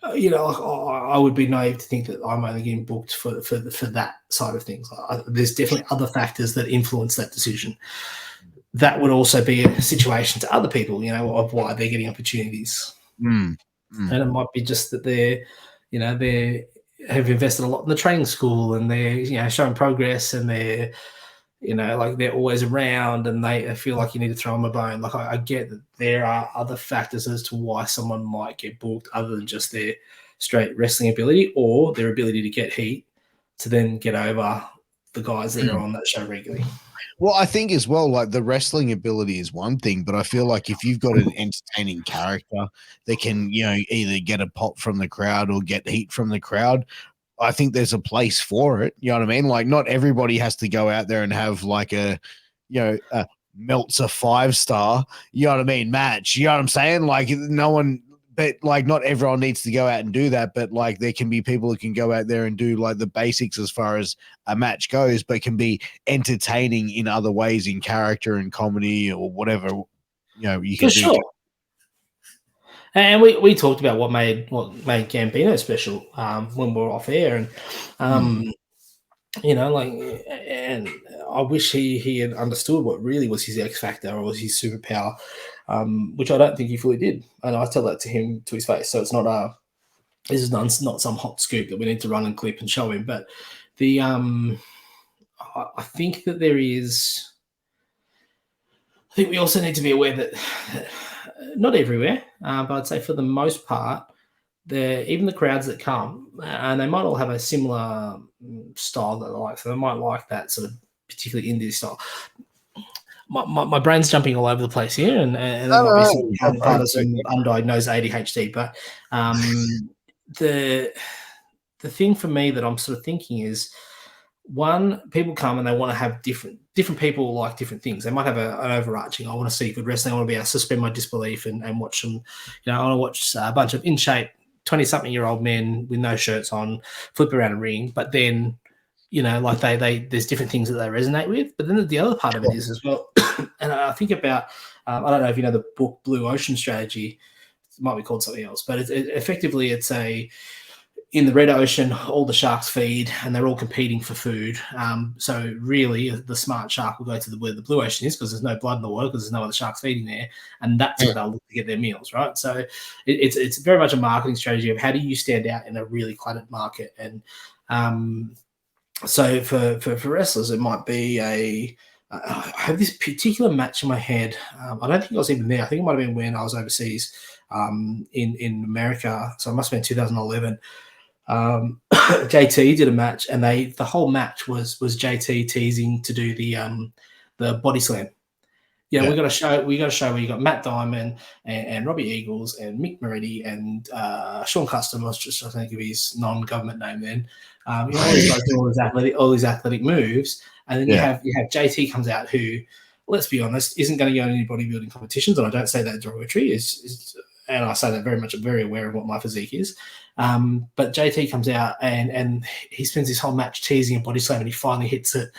Speaker 2: I would be naive to think that I'm only getting booked for that side of things. There's definitely other factors that influence that decision. That would also be a situation to other people, of why they're getting opportunities.
Speaker 1: Mm.
Speaker 2: And it might be just that they have invested a lot in the training school and they're, showing progress and they're, they're always around and they feel like you need to throw them a bone. Like I get that there are other factors as to why someone might get booked other than just their straight wrestling ability or their ability to get heat to then get over the guys that are on that show regularly.
Speaker 1: Well, I think as well, like the wrestling ability is one thing, but I feel like if you've got an entertaining character that can, either get a pop from the crowd or get heat from the crowd, I think there's a place for it. You know what I mean? Like not everybody has to go out there and have like a Meltzer 5-star, you know what I mean, match. You know what I'm saying? Like no one, but like not everyone needs to go out and do that. But like there can be people who can go out there and do like the basics as far as a match goes, but can be entertaining in other ways in character and comedy or whatever, you can
Speaker 2: For
Speaker 1: do.
Speaker 2: sure. And we talked about what made Gambino special when we were off air, and and I wish he had understood what really was his X factor or was his superpower, which I don't think he fully did, and I tell that to him to his face. So it's not this is not some hot scoop that we need to run and clip and show him, but the I think that there is. I think we also need to be aware that not everywhere, but I'd say for the most part, even the crowds that come, and they might all have a similar style that they like. So they might like that sort of particularly indie style. My brain's jumping all over the place here, and that might be part of some undiagnosed ADHD. But the thing for me that I'm sort of thinking is, one, people come and they want to have different people like different things. They might have an overarching, I want to see good wrestling. I want to be able to suspend my disbelief and watch them. I want to watch a bunch of in shape 20-something-year-old men with no shirts on flip around a ring. But then, like there's different things that they resonate with. But then the other part of it is as well, and I think about, I don't know if you know the book Blue Ocean Strategy. It might be called something else, but effectively it's in the red ocean, all the sharks feed and they're all competing for food. So really the smart shark will go to where the blue ocean is because there's no blood in the water because there's no other sharks feeding there. And that's where they'll look to get their meals, right? So it's very much a marketing strategy of how do you stand out in a really cluttered market. And so for wrestlers, it might be I have this particular match in my head. I don't think I was even there. I think it might have been when I was overseas in America. So it must have been 2011. JT did a match, and the whole match was JT teasing to do the body slam. We got a show where you got Matt Diamond and Robbie Eagles and Mick Moretti and Sean Custom. I was just trying to think of his non-government name then. All these guys do all these athletic moves, and then you have JT comes out who, let's be honest, isn't going to go to any bodybuilding competitions, and I don't say that derogatory. And I say that very aware of what my physique is. But JT comes out and he spends his whole match teasing a body slam, and he finally hits it,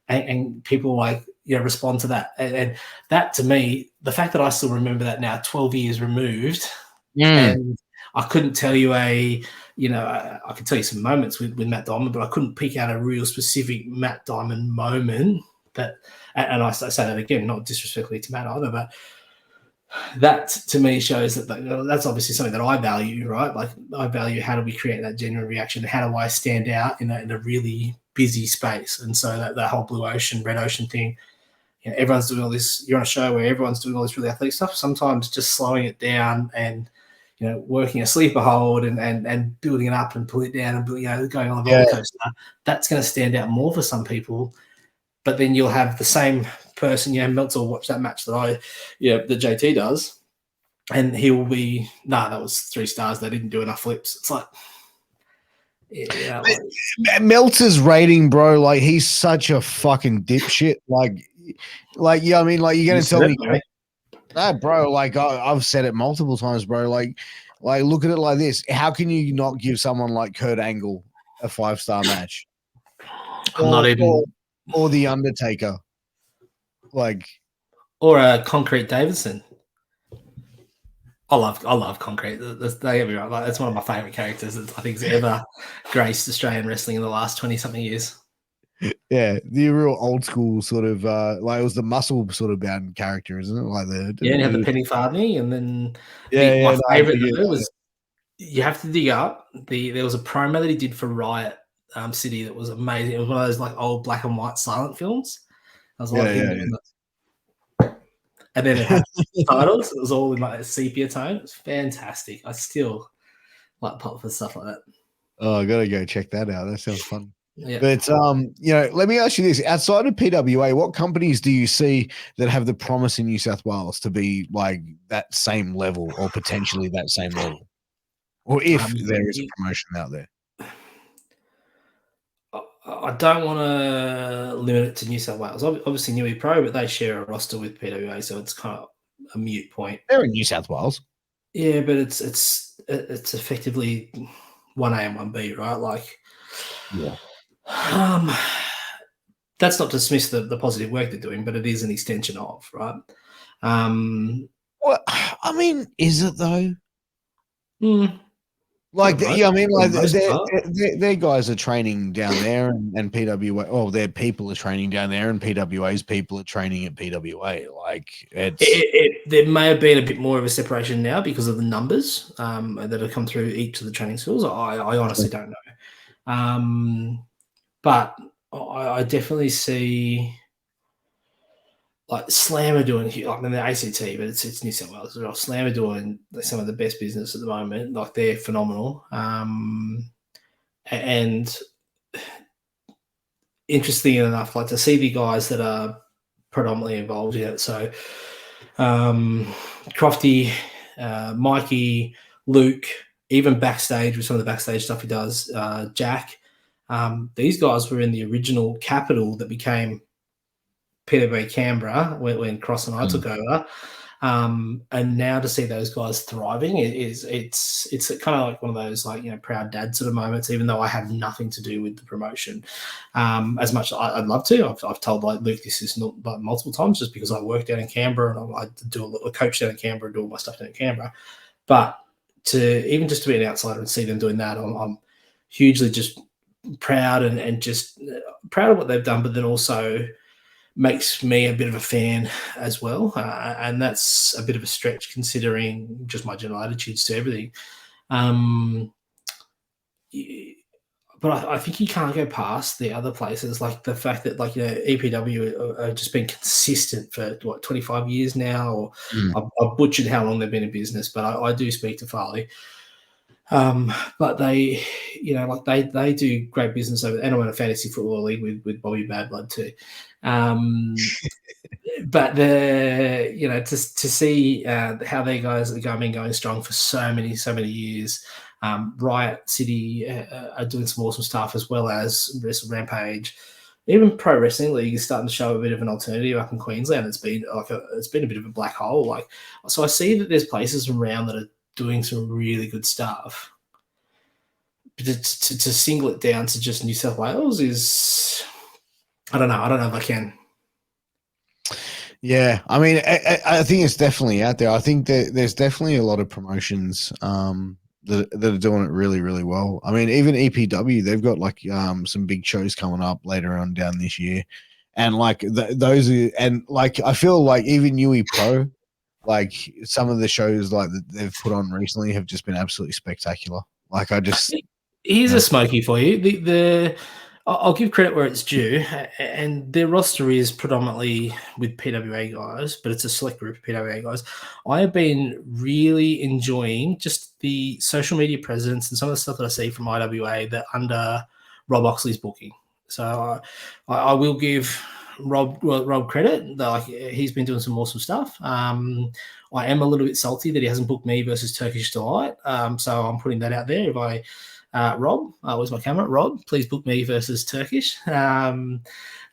Speaker 2: and people respond to that. And that, to me, the fact that I still remember that now, 12 years removed, and I couldn't tell you I could tell you some moments with Matt Diamond, but I couldn't pick out a real specific Matt Diamond moment that, and I say that again, not disrespectfully to Matt either, but that to me shows that that's obviously something that I value, right? Like I value how do we create that genuine reaction? How do I stand out in a really busy space? And so that whole blue ocean, red ocean thing, everyone's doing all this. You're on a show where everyone's doing all this really athletic stuff. Sometimes just slowing it down and working a sleeper hold and building it up and pulling it down and going on a roller coaster. That's going to stand out more for some people. But then you'll have the same person, Meltzer will watch that match that the JT does, and he will be, that was 3 stars. They didn't do enough flips. It's like, Yeah,
Speaker 1: Meltzer's rating, bro, like he's such a fucking dipshit. Yeah, I mean, like you're
Speaker 2: you
Speaker 1: gonna
Speaker 2: said
Speaker 1: tell
Speaker 2: it,
Speaker 1: me,
Speaker 2: mate.
Speaker 1: no, bro. Like I've said it multiple times, bro. Like look at it like this: how can you not give someone like Kurt Angle a 5-star match,
Speaker 2: I'm not
Speaker 1: or or
Speaker 2: even,
Speaker 1: or the Undertaker? Like,
Speaker 2: or Concrete Davidson. I love Concrete. They get me right. Like, that's one of my favorite characters that I think's ever graced Australian wrestling in the last 20 something years.
Speaker 1: yeah, the real old school sort of like it was the muscle sort of bound character, isn't it? Like
Speaker 2: Yeah, and you have the
Speaker 1: the
Speaker 2: Penny Farthing, and then
Speaker 1: yeah,
Speaker 2: my
Speaker 1: no, I
Speaker 2: favorite
Speaker 1: get
Speaker 2: though
Speaker 1: that.
Speaker 2: was, you have to dig up there was a promo that he did for Riot City that was amazing. It was one of those like old black and white silent films. There was a lot
Speaker 1: Yeah,
Speaker 2: of him
Speaker 1: yeah,
Speaker 2: doing that, and then it had titles. It was all in like a sepia tone. It was fantastic. I still like pop for stuff like that.
Speaker 1: Oh, I gotta go check that out. That sounds fun.
Speaker 2: Yeah.
Speaker 1: But let me ask you this: outside of PWA, what companies do you see that have the promise in New South Wales to be like that same level, or potentially that same level, or if there is a promotion out there?
Speaker 2: I don't want to limit it to New South Wales. Obviously, Newey Pro, but they share a roster with PWA, so it's kind of a mute point.
Speaker 1: They're in New South Wales.
Speaker 2: Yeah, but it's effectively 1A and 1B, right? Like,
Speaker 1: Yeah.
Speaker 2: um, that's not to dismiss the positive work they're doing, but it is an extension of, right?
Speaker 1: Well, I mean, is it though?
Speaker 2: Mm, for the
Speaker 1: Like,
Speaker 2: most,
Speaker 1: yeah, I mean,
Speaker 2: for the
Speaker 1: like
Speaker 2: most part.
Speaker 1: their guys are training down there, and PWA. Oh, their people are training down there, and PWA's people are training at PWA. Like, it's
Speaker 2: There may have been a bit more of a separation now because of the numbers that have come through each of the training schools. I honestly don't know. But I definitely see like Slammer doing, I mean, the ACT, but it's New South Wales as well. Slammer doing some of the best business at the moment. Like, they're phenomenal. And interesting enough, like to see the guys that are predominantly involved in it. So, Crofty, Mikey, Luke, even backstage with some of the backstage stuff he does, Jack. These guys were in the original Capital that became PWA Canberra when Cross and I took over. And now to see those guys thriving it's kind of like one of those, like, proud dad sort of moments, even though I have nothing to do with the promotion. As much as I'd love to, I've told like Luke this is not like multiple times, just because I work down in Canberra and I do a coach down in Canberra, do all my stuff down in Canberra. But just to be an outsider and see them doing that, I'm hugely just proud and just proud of what they've done, but then also makes me a bit of a fan as well. And that's a bit of a stretch considering just my general attitudes to everything. Um, but I think you can't go past the other places, like the fact that, like, EPW have just been consistent for 25 years now, or I've butchered how long they've been in business, but I do speak to Farley. But they, like they do great business over, and I'm in a fantasy football league with Bobby Badblood too. But to see how they guys are going strong for so many years. Riot City are doing some awesome stuff, as well as Wrestle Rampage. Even Pro Wrestling League is starting to show a bit of an alternative up in Queensland. It's been a bit of a black hole. Like, so I see that there's places around that are doing some really good stuff. But to single it down to just New South Wales is, I don't know. I don't know if I can.
Speaker 1: Yeah, I mean, I think it's definitely out there. I think that there's definitely a lot of promotions that are doing it really, really well. I mean, even EPW, they've got like some big shows coming up later on down this year, and like those are, and like I feel like even UE Pro, like some of the shows like that they've put on recently have just been absolutely spectacular. Like, I just,
Speaker 2: Here's
Speaker 1: you know,
Speaker 2: a smoky for you. I'll give credit where it's due, and their roster is predominantly with PWA guys, but it's a select group of PWA guys. I have been really enjoying just the social media presence and some of the stuff that I see from IWA that under Rob Oxley's booking. So I will give Rob credit. Like, he's been doing some awesome stuff. I am a little bit salty that he hasn't booked me versus Turkish Delight. So I'm putting that out there. Rob, where's my camera? Rob, please book me versus Turkish. But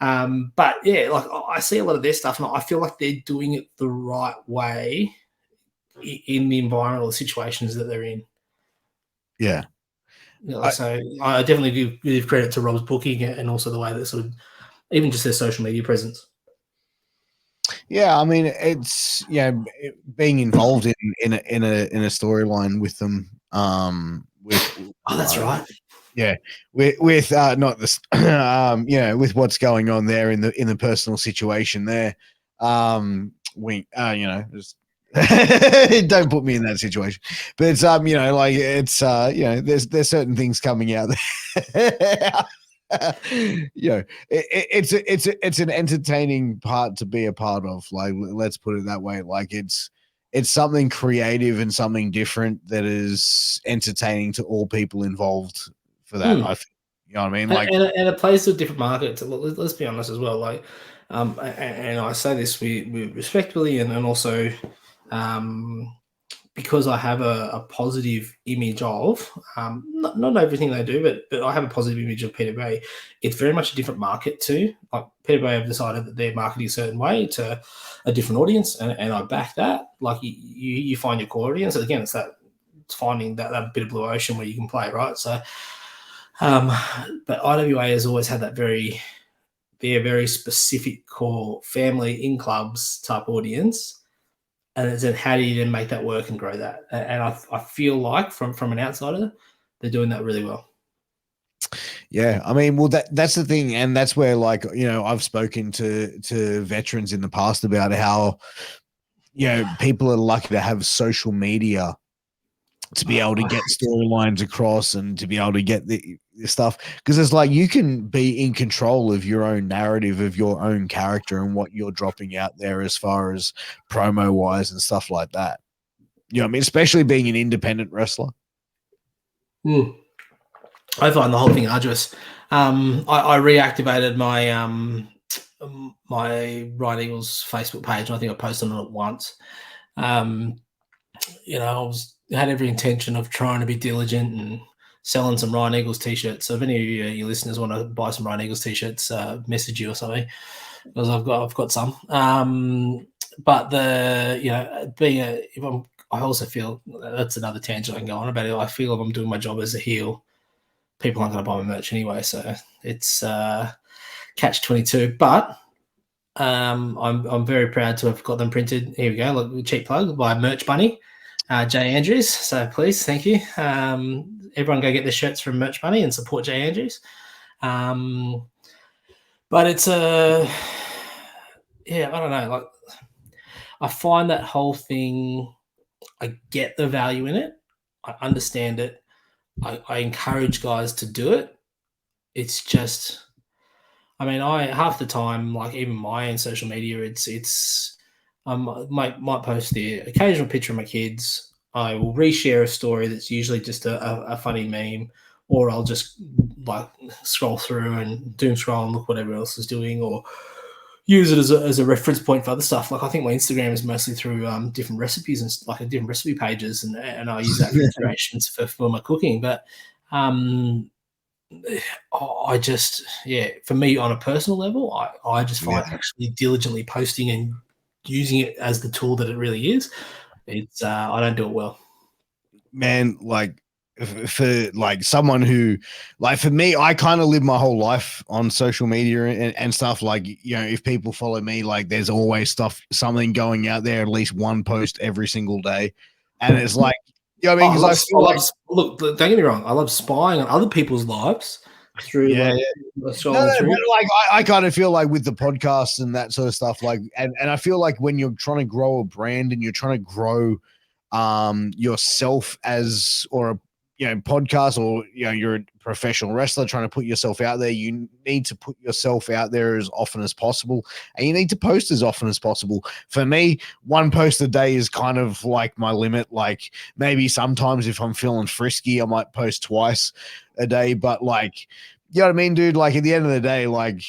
Speaker 2: yeah, like I see a lot of their stuff, and I feel like they're doing it the right way in the environmental situations that they're in.
Speaker 1: Yeah.
Speaker 2: So I definitely give credit to Rob's booking and also the way that sort of even just their social media presence.
Speaker 1: Yeah, I mean, it's being involved in a storyline with them. With
Speaker 2: that's right.
Speaker 1: Yeah, with not this, with what's going on there in the personal situation there. Just don't put me in that situation. But it's like it's there's certain things coming out there. It's an entertaining part to be a part of. Like, let's put it that way. Like, it's something creative and something different that is entertaining to all people involved. For that, I think, you know what I mean. Like,
Speaker 2: and it plays to different markets. Let's be honest as well. Like, and I say this respectfully, and also, because I have a positive image of not everything they do, but I have a positive image of Peter Bay. It's very much a different market too. Like, Peter Bay have decided that they're marketing a certain way to a different audience, and I back that. Like, you find your core audience. Again, it's finding that bit of blue ocean where you can play, right? So, but IWA has always had that very specific core family in clubs type audience. And then how do you then make that work and grow that? And I feel like from an outsider, they're doing that really well.
Speaker 1: Yeah, I mean, well, that's the thing, and that's where, like, I've spoken to veterans in the past about how, people are lucky to have social media to be able to get storylines across and to be able to get the stuff, because it's like you can be in control of your own narrative, of your own character, and what you're dropping out there as far as promo wise and stuff like that. You know what I mean? Especially being an independent wrestler.
Speaker 2: I find the whole thing arduous. I reactivated my my Ryan Eagles Facebook page, and I think I posted on it once. I had every intention of trying to be diligent and selling some Ryan Eagles t-shirts. So if any of your listeners want to buy some Ryan Eagles t-shirts, message you or something, because I've got some. But I also feel that's another tangent I can go on about it. I feel if I'm doing my job as a heel, people aren't going to buy my merch anyway. So it's catch-22. But I'm very proud to have got them printed. Here we go. Look, cheap plug by Merch Bunny. Jay Andrews. So please, thank you. Everyone go get their shirts from Merch Bunny and support Jay Andrews. But it's I don't know. Like, I find that whole thing, I get the value in it. I understand it. I encourage guys to do it. It's just, I mean, half the time, like even my own social media, it's might post the occasional picture of my kids. I will reshare a story that's usually just a funny meme, or I'll just like scroll through and doom scroll and look what everyone else is doing, or use it as a reference point for other stuff. Like, I think my Instagram is mostly through different recipes and like different recipe pages, and I use that for inspirations for my cooking. But I just, for me on a personal level, I just find actually diligently posting and using it as the tool that it really is, it's I don't do it well.
Speaker 1: Man, like, for like someone who, like, for me, I kind of live my whole life on social media and stuff. Like, if people follow me, like, there's always something going out there, at least one post every single day. And it's like, I mean, because
Speaker 2: look, don't get me wrong, I love spying on other people's lives through
Speaker 1: I kind of feel like with the podcast and that sort of stuff, like, and I feel like when you're trying to grow a brand and you're trying to grow yourself as, or a podcast, or you're a professional wrestler trying to put yourself out there, you need to put yourself out there as often as possible, and you need to post as often as possible. For me, one post a day is kind of like my limit. Like, maybe sometimes if I'm feeling frisky, I might post twice a day, but like, you know what I mean, dude? Like, at the end of the day, like,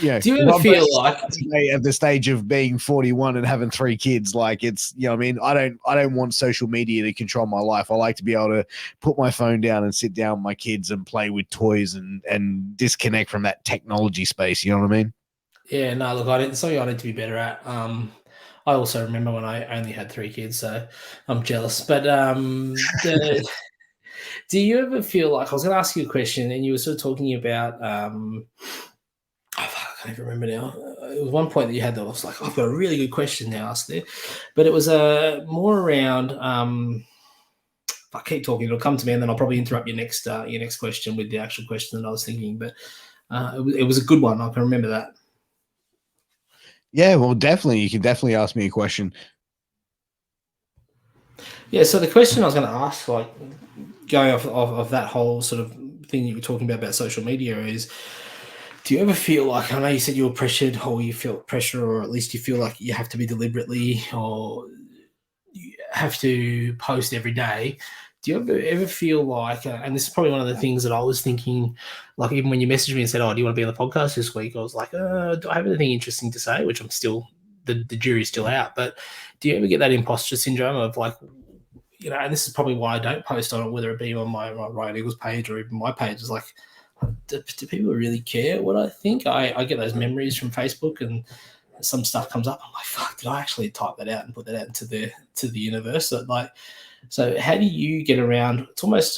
Speaker 1: Yeah,
Speaker 2: Do you
Speaker 1: if
Speaker 2: ever
Speaker 1: I'm
Speaker 2: feel
Speaker 1: based
Speaker 2: like
Speaker 1: today at the stage of being 41 and having 3 kids, like it's, you know, what I mean, I don't want social media to control my life. I like to be able to put my phone down and sit down with my kids and play with toys and disconnect from that technology space. You know what I mean?
Speaker 2: yeah, no, look, I didn't. Something I need to be better at. I also remember when I only had 3 kids, so I'm jealous. But do you ever feel like I was going to ask you a question, and you were sort of talking about oh, fuck, I can't even remember now. It was one point that you had that I was like, I've got a really good question now asked there, but it was more around. If I keep talking, it'll come to me, and then I'll probably interrupt your next question with the actual question that I was thinking. But it was a good one. I can remember that.
Speaker 1: Yeah, well, definitely. You can definitely ask me a question.
Speaker 2: Yeah. So the question I was going to ask, like going off that whole sort of thing you were talking about social media, is do you ever feel like, I know you said you were pressured, or you felt pressure, or at least you feel like you have to be deliberately, or you have to post every day. Do you ever feel like, and this is probably one of the things that I was thinking, like even when you messaged me and said, "Oh, do you want to be on the podcast this week?" I was like, "Do I have anything interesting to say?" Which I'm still, the jury's still out. But do you ever get that imposter syndrome of like, you know, and this is probably why I don't post on it, whether it be on my Right Eagles page or even my page, is like, do people really care what I think? I get those memories from Facebook, and some stuff comes up. I'm like, fuck, did I actually type that out and put that out into the universe? So, like, so how do you get around? It's almost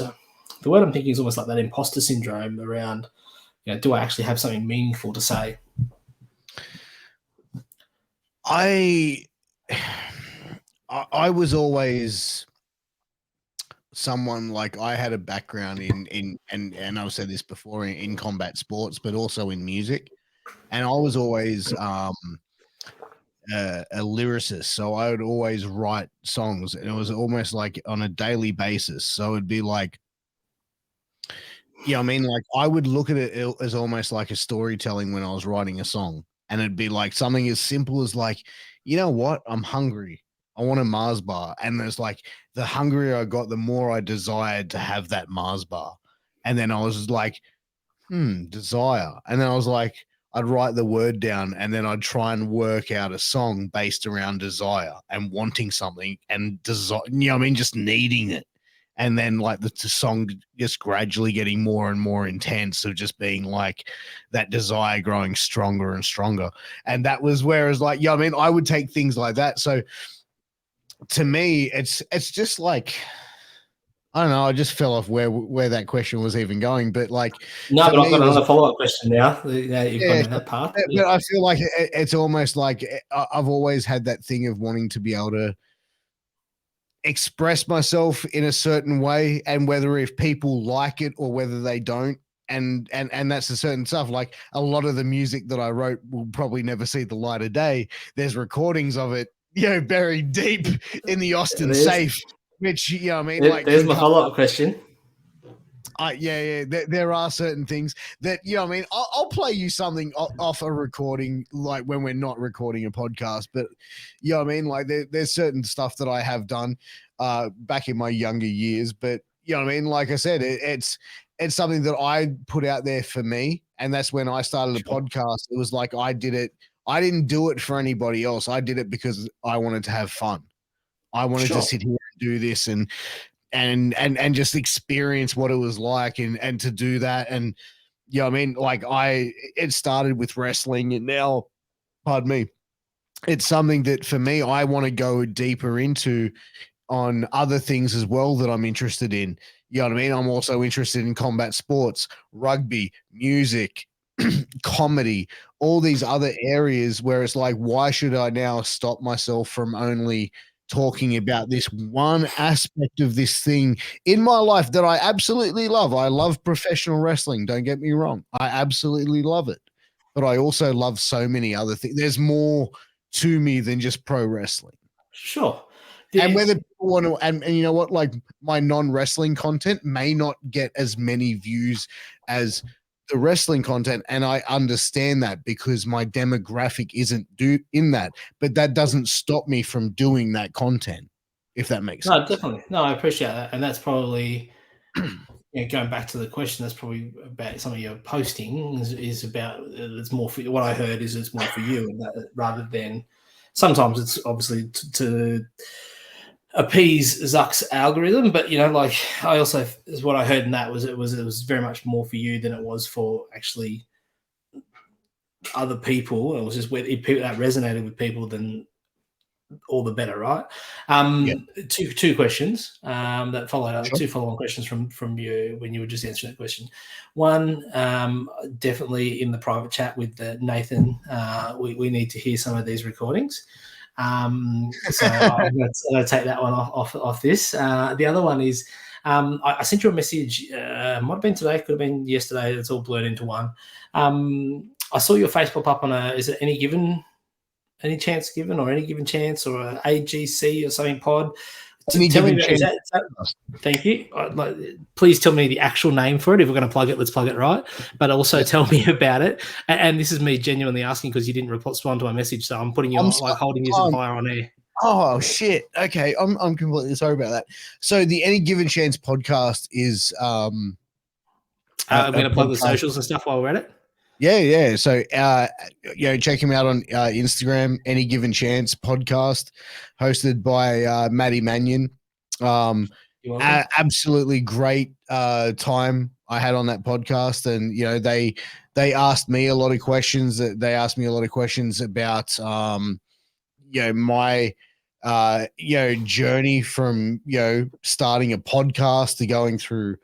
Speaker 2: the word I'm thinking is almost like that imposter syndrome around. You know, do I actually have something meaningful to say?
Speaker 1: I I was always someone like I had a background in and I've said this before in combat sports, but also in music. And I was always a lyricist, so I would always write songs, and it was almost like on a daily basis. So it'd be like, yeah, I mean, like I would look at it as almost like a storytelling when I was writing a song, and it'd be like something as simple as like, you know what, I'm hungry. I want a Mars bar, and there's like the hungrier I got, the more I desired to have that Mars bar, and then I was like, desire. And then I was like, I'd write the word down and then I'd try and work out a song based around desire and wanting something and desire, you know what I mean? Just needing it. And then like the song just gradually getting more and more intense of just being like that desire growing stronger and stronger. And that was whereas like, yeah, I mean, I would take things like that. So to me, it's just like, I don't know. I just fell off where that question was even going, but like
Speaker 2: No,
Speaker 1: for
Speaker 2: but I've
Speaker 1: me,
Speaker 2: got
Speaker 1: it was
Speaker 2: another follow up question now. Now that you've gone
Speaker 1: yeah,
Speaker 2: down that path.
Speaker 1: but I feel like it's almost like I've always had that thing of wanting to be able to express myself in a certain way, and whether if people like it or whether they don't. And that's a certain stuff. Like a lot of the music that I wrote will probably never see the light of day. There's recordings of it, you know, buried deep in the Austin
Speaker 2: There's
Speaker 1: safe, which you know, what I mean, like
Speaker 2: there's
Speaker 1: can
Speaker 2: my
Speaker 1: come.
Speaker 2: follow up question.
Speaker 1: Yeah. There are certain things that, you know, I mean, I'll play you something off a recording, like when we're not recording a podcast, but, you know what I mean? Like there's certain stuff that I have done back in my younger years, but, you know what I mean? Like I said, it's something that I put out there for me. And that's when I started a
Speaker 2: Sure.
Speaker 1: podcast. It was like I did it. I didn't do it for anybody else. I did it because I wanted to have fun. I wanted to
Speaker 2: Sure.
Speaker 1: sit here and do this and just experience what it was like and to do that. And yeah, I mean, like it started with wrestling, and now, pardon me, it's something that for me I want to go deeper into on other things as well that I'm interested in. You know what I mean? I'm also interested in combat sports, rugby, music, comedy, all these other areas where it's like, why should I now stop myself from only talking about this one aspect of this thing in my life that I absolutely love? I love professional wrestling. Don't get me wrong. I absolutely love it. But I also love so many other things. There's more to me than just pro wrestling.
Speaker 2: Sure.
Speaker 1: And
Speaker 2: The,
Speaker 1: whether people want to, and you know what, like my non-wrestling content may not get as many views as the wrestling content, and I understand that because my demographic isn't in that, but that doesn't stop me from doing that content, if that makes
Speaker 2: no,
Speaker 1: sense.
Speaker 2: definitely. No, I appreciate that. And that's probably going back to the question, that's probably about some of your posting is about it's more for what I heard is it's more for you rather than sometimes it's obviously to appease Zuck's algorithm, but like I also is what I heard in that was it was very much more for you than it was for actually other people. It was just where that resonated with people, then all the better, right?
Speaker 1: Yeah,
Speaker 2: Two questions that followed up,
Speaker 1: sure.
Speaker 2: two follow-on questions from you when you were just answering that question. One, definitely in the private chat with Nathan, we need to hear some of these recordings. So I'm going to take that one off this. The other one is I sent you a message. Might have been today, could have been yesterday. It's all blurred into one. I saw your face pop up on is it any chance given or any given chance or a AGC or something pod?
Speaker 1: Any
Speaker 2: Tell me
Speaker 1: given
Speaker 2: about
Speaker 1: chance.
Speaker 2: thank you. Please tell me the actual name for it. If we're going to plug it, let's plug it right. But also tell me about it. And this is me genuinely asking because you didn't respond to my message, so I'm putting you holding you to the fire on air.
Speaker 1: Oh shit. Okay, I'm completely sorry about that. So the Any Given Chance podcast is
Speaker 2: I'm going to plug the socials and stuff while we're at it.
Speaker 1: Yeah. So, check him out on Instagram, Any Given Chance podcast, hosted by Maddie Mannion. Absolutely great time I had on that podcast. And, they asked me a lot of questions. They asked me a lot of questions about, my, journey from, starting a podcast to going through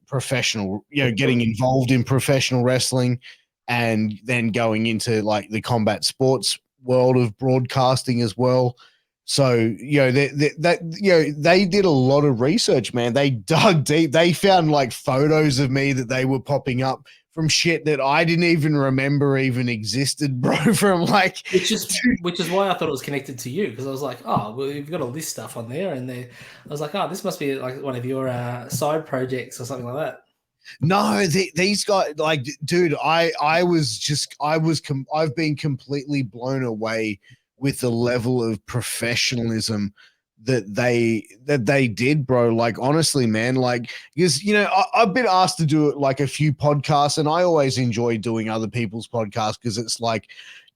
Speaker 1: professional, getting involved in professional wrestling and then going into like the combat sports world of broadcasting as well. So, they did a lot of research, man. They dug deep. They found like photos of me that they were popping up from shit that I didn't even remember even existed, bro. From like,
Speaker 2: which is why I thought it was connected to you, because I was like, oh, well, you've got all this stuff on there, and I was like, oh, this must be like one of your side projects or something like that.
Speaker 1: No, these guys, like, dude, I've been completely blown away with the level of professionalism that they did, bro. Like, honestly, man, like, because I've been asked to do it like a few podcasts, and I always enjoy doing other people's podcasts because it's like,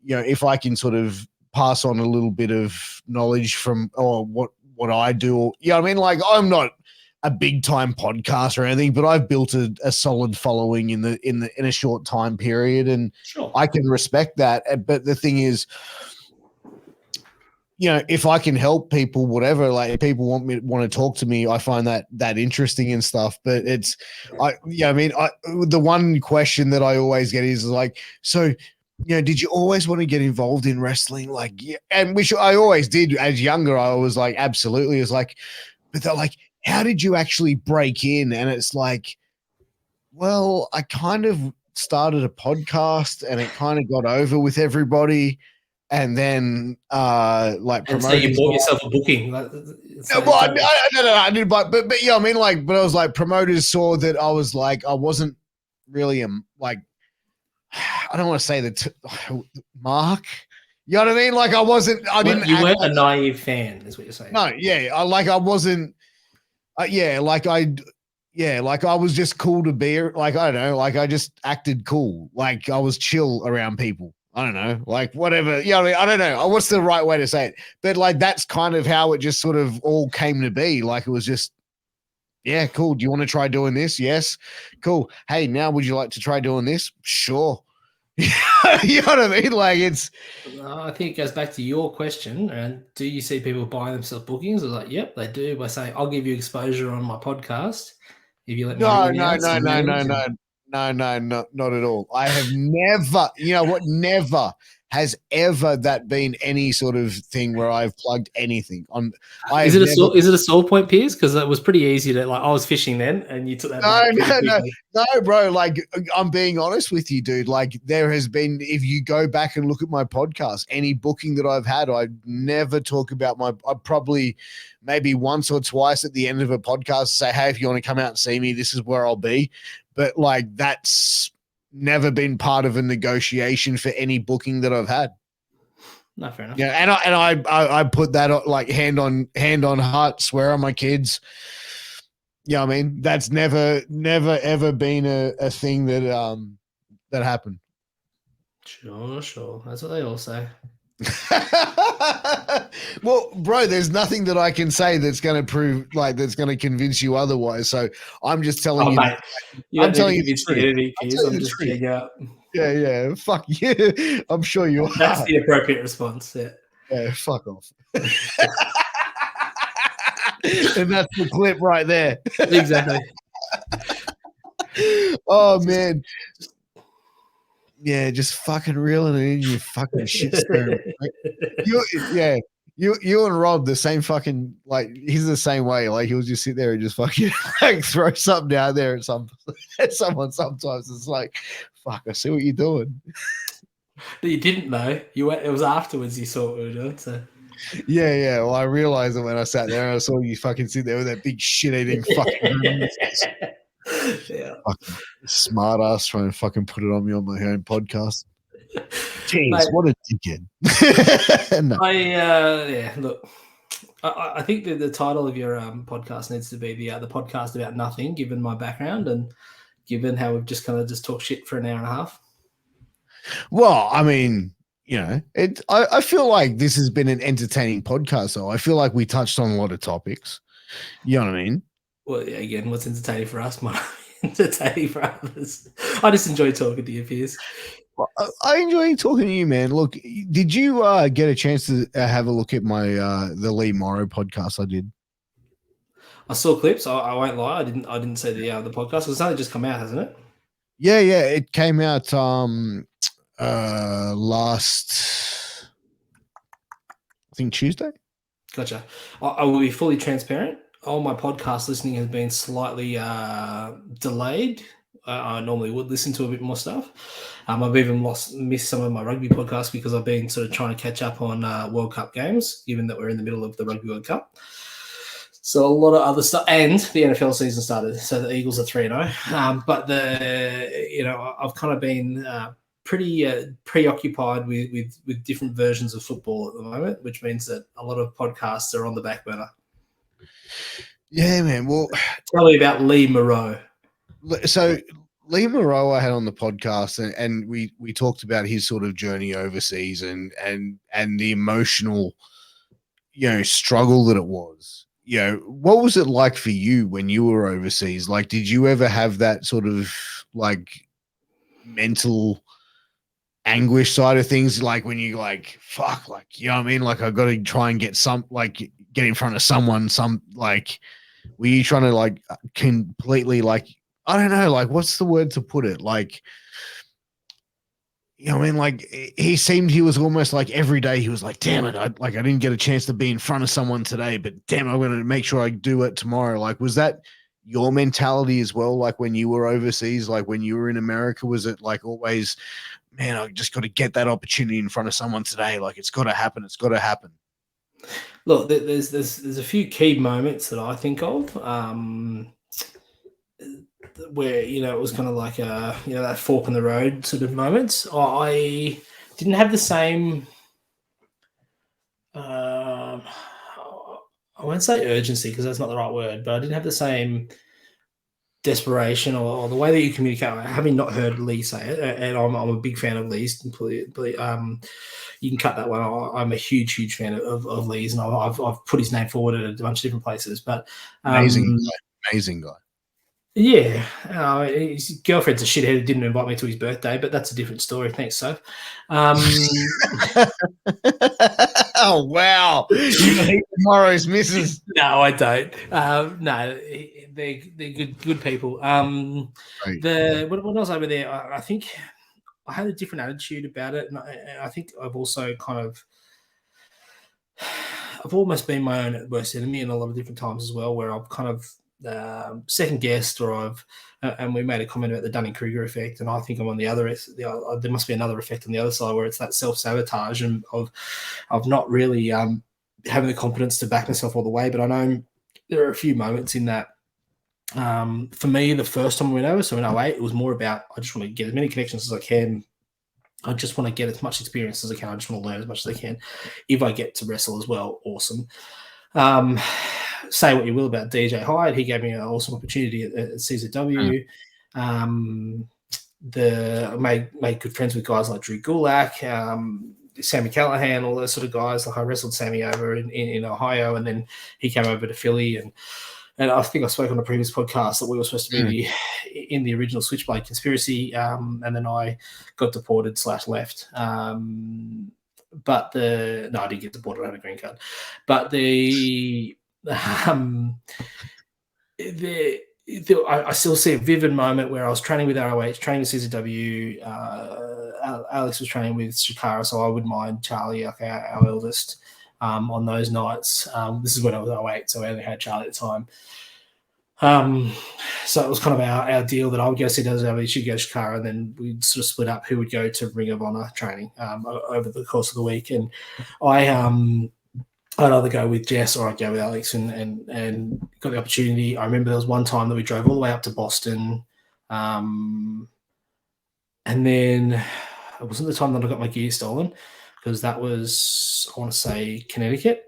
Speaker 1: if I can sort of pass on a little bit of knowledge from what I do, I mean, like, I'm not a big time podcast or anything, but I've built a solid following in a short time period, and
Speaker 2: sure,
Speaker 1: I can respect that. But the thing is, if I can help people, whatever, like if people want to talk to me, I find that interesting and stuff. But the one question that I always get is like, so, did you always want to get involved in wrestling? Like, yeah, and which I always did as younger. I was like, absolutely. It's like, but they're like, how did you actually break in? And it's like, well, I kind of started a podcast and it kind of got over with everybody. And then,
Speaker 2: and so you bought yourself a booking.
Speaker 1: I didn't, but yeah, I mean, like, but I was like, promoters saw that I was like, I wasn't really like, I don't want to say mark. You know what I mean? Like, I wasn't.
Speaker 2: You weren't a naive fan, is what you're saying.
Speaker 1: No, yeah, I wasn't. Like I was just cool to be. Like, I don't know. Like, I just acted cool. Like, I was chill around people. I don't know, like whatever. I mean, I don't know what's the right way to say it, but like that's kind of how it just sort of all came to be. Like it was just, yeah, cool. Do you want to try doing this? Yes, cool. Hey, now would you like to try doing this? Sure. You know what I mean? Like it's.
Speaker 2: I think it goes back to your question. And do you see people buying themselves bookings? I was like, yep, they do. By saying, I'll give you exposure on my podcast if you let me.
Speaker 1: No, not at all. I have never, never has ever that been any sort of thing where I've plugged anything on.
Speaker 2: Is it a sore point, Piers? Because it was pretty easy to like. I was fishing then, and you took that.
Speaker 1: No, bro. Like I'm being honest with you, dude. Like there has been, if you go back and look at my podcast, any booking that I've had, I never talk about I probably maybe once or twice at the end of a podcast say, hey, if you want to come out and see me, this is where I'll be. But like that's never been part of a negotiation for any booking that I've had.
Speaker 2: No, fair enough.
Speaker 1: Yeah, and I put that like hand on heart, swear on my kids. Yeah, I mean, that's never ever been a thing that happened.
Speaker 2: Sure. That's what they all say.
Speaker 1: Well, bro, there's nothing that I can say that's going to prove like that's going to convince you otherwise. So I'm just telling
Speaker 2: Oh,
Speaker 1: you.
Speaker 2: mate, you
Speaker 1: I'm
Speaker 2: don't need to
Speaker 1: telling you the
Speaker 2: convince me
Speaker 1: truth.
Speaker 2: anything,
Speaker 1: I'm
Speaker 2: Piers.
Speaker 1: telling
Speaker 2: I'm
Speaker 1: you the
Speaker 2: just
Speaker 1: truth.
Speaker 2: checking out.
Speaker 1: Yeah. Fuck you. I'm sure you
Speaker 2: That's
Speaker 1: are.
Speaker 2: the appropriate response. Yeah.
Speaker 1: Yeah, fuck off. And that's the clip right there.
Speaker 2: Exactly.
Speaker 1: Oh
Speaker 2: Just,
Speaker 1: man. Yeah, just fucking reeling it in, you fucking shit stirring. You yeah. You and Rob the same fucking like he's the same way. Like he'll just sit there and just fucking like throw something down there at someone sometimes. It's like, fuck, I see what you're doing.
Speaker 2: But you didn't know. It was afterwards you saw what we were doing. So
Speaker 1: Yeah. Well, I realized it when I sat there and I saw you fucking sit there with that big shit eating fucking
Speaker 2: yeah,
Speaker 1: fucking smart ass trying to fucking put it on me on my own podcast. Jeez,
Speaker 2: mate.
Speaker 1: what a dickhead. No.
Speaker 2: Yeah. Look, I think that the title of your podcast needs to be the podcast about nothing, given my background and given how we've just kind of just talked shit for an hour and a half.
Speaker 1: Well, I mean, I feel like this has been an entertaining podcast, though. I feel like we touched on a lot of topics. You know what I mean?
Speaker 2: Well, yeah, again, what's entertaining for us might not be entertaining for others. I just enjoy talking to you, Piers.
Speaker 1: Well, I enjoy talking to you, man. Look, did you get a chance to have a look at my the Lee Morrow podcast I did?
Speaker 2: I saw clips. I won't lie. I didn't see the podcast. It's only just come out, hasn't it?
Speaker 1: Yeah. It came out last I think Tuesday.
Speaker 2: Gotcha. I will be fully transparent. All my podcast listening has been slightly delayed. I normally would listen to a bit more stuff. I've even missed some of my rugby podcasts because I've been sort of trying to catch up on World Cup games, given that we're in the middle of the Rugby World Cup. So a lot of other stuff, and the NFL season started, so the Eagles are 3-0. But I've kind of been pretty preoccupied with different versions of football at the moment, which means that a lot of podcasts are on the back burner.
Speaker 1: Yeah, man. Well,
Speaker 2: tell me about Lee Moreau.
Speaker 1: So Lee Moreau I had on the podcast, and we talked about his sort of journey overseas and the emotional, struggle that it was. What was it like for you when you were overseas? Like, did you ever have that sort of like mental anguish side of things? Like when you like, fuck, like, you know what I mean? Like I got to try and get in front of someone, were you trying to like completely like, I don't know, like what's the word to put it? Like, I mean, like he was almost like every day he was like, damn it, I didn't get a chance to be in front of someone today, but damn, I'm going to make sure I do it tomorrow. Like, was that your mentality as well? Like when you were overseas, like when you were in America, was it like always, man, I just got to get that opportunity in front of someone today. Like it's got to happen. It's got to happen.
Speaker 2: Look, there's a few key moments that I think of. Where it was kind of like that fork in the road sort of moments. I didn't have the same. I won't say urgency because that's not the right word, but I didn't have the same desperation or the way that you communicate. Having not heard Lee say it, and I'm a big fan of Lee's. Completely, you can cut that one. I'm a huge fan of Lee's, and I've put his name forward at a bunch of different places. But
Speaker 1: Amazing guy.
Speaker 2: Yeah, his girlfriend's a shithead who didn't invite me to his birthday, but that's a different story. Thanks, Soph.
Speaker 1: Oh, wow. You hate tomorrow's missus.
Speaker 2: No, I don't. No, they're good people. Right. What else over there? I think I had a different attitude about it, and I think I've also I've almost been my own worst enemy in a lot of different times as well, where I've kind of second guessed, or and we made a comment about the Dunning-Kruger effect, and I think I'm on the other. There must be another effect on the other side where it's that self-sabotage and of not really having the confidence to back myself all the way. But I know there are a few moments in that. For me, the first time we went over, so in 08, it was more about I just want to get as many connections as I can. I just want to get as much experience as I can. I just want to learn as much as I can. If I get to wrestle as well, awesome. Say what you will about DJ Hyde, he gave me an awesome opportunity at CZW. I made good friends with guys like Drew Gulak, Sammy Callahan, all those sort of guys. Like I wrestled Sammy over in Ohio, and then he came over to Philly, and I think I spoke on a previous podcast that we were supposed to be in the original Switchblade conspiracy, and then I got deported / left. But I didn't get deported. I had a green card. But I still see a vivid moment where I was training with ROH, training with CZW. Alex was training with Shakara, so I wouldn't mind Charlie, like our eldest, on those nights. This is when I was 08, so I only had Charlie at the time. So it was kind of our deal that I would go CZW, she'd go Shakara, and then we'd sort of split up who would go to Ring of Honor training over the course of the week. And I'd either go with Jess or I'd go with Alex, and got the opportunity. I remember there was one time that we drove all the way up to Boston, and then it wasn't the time that I got my gear stolen, because that was, I want to say, Connecticut.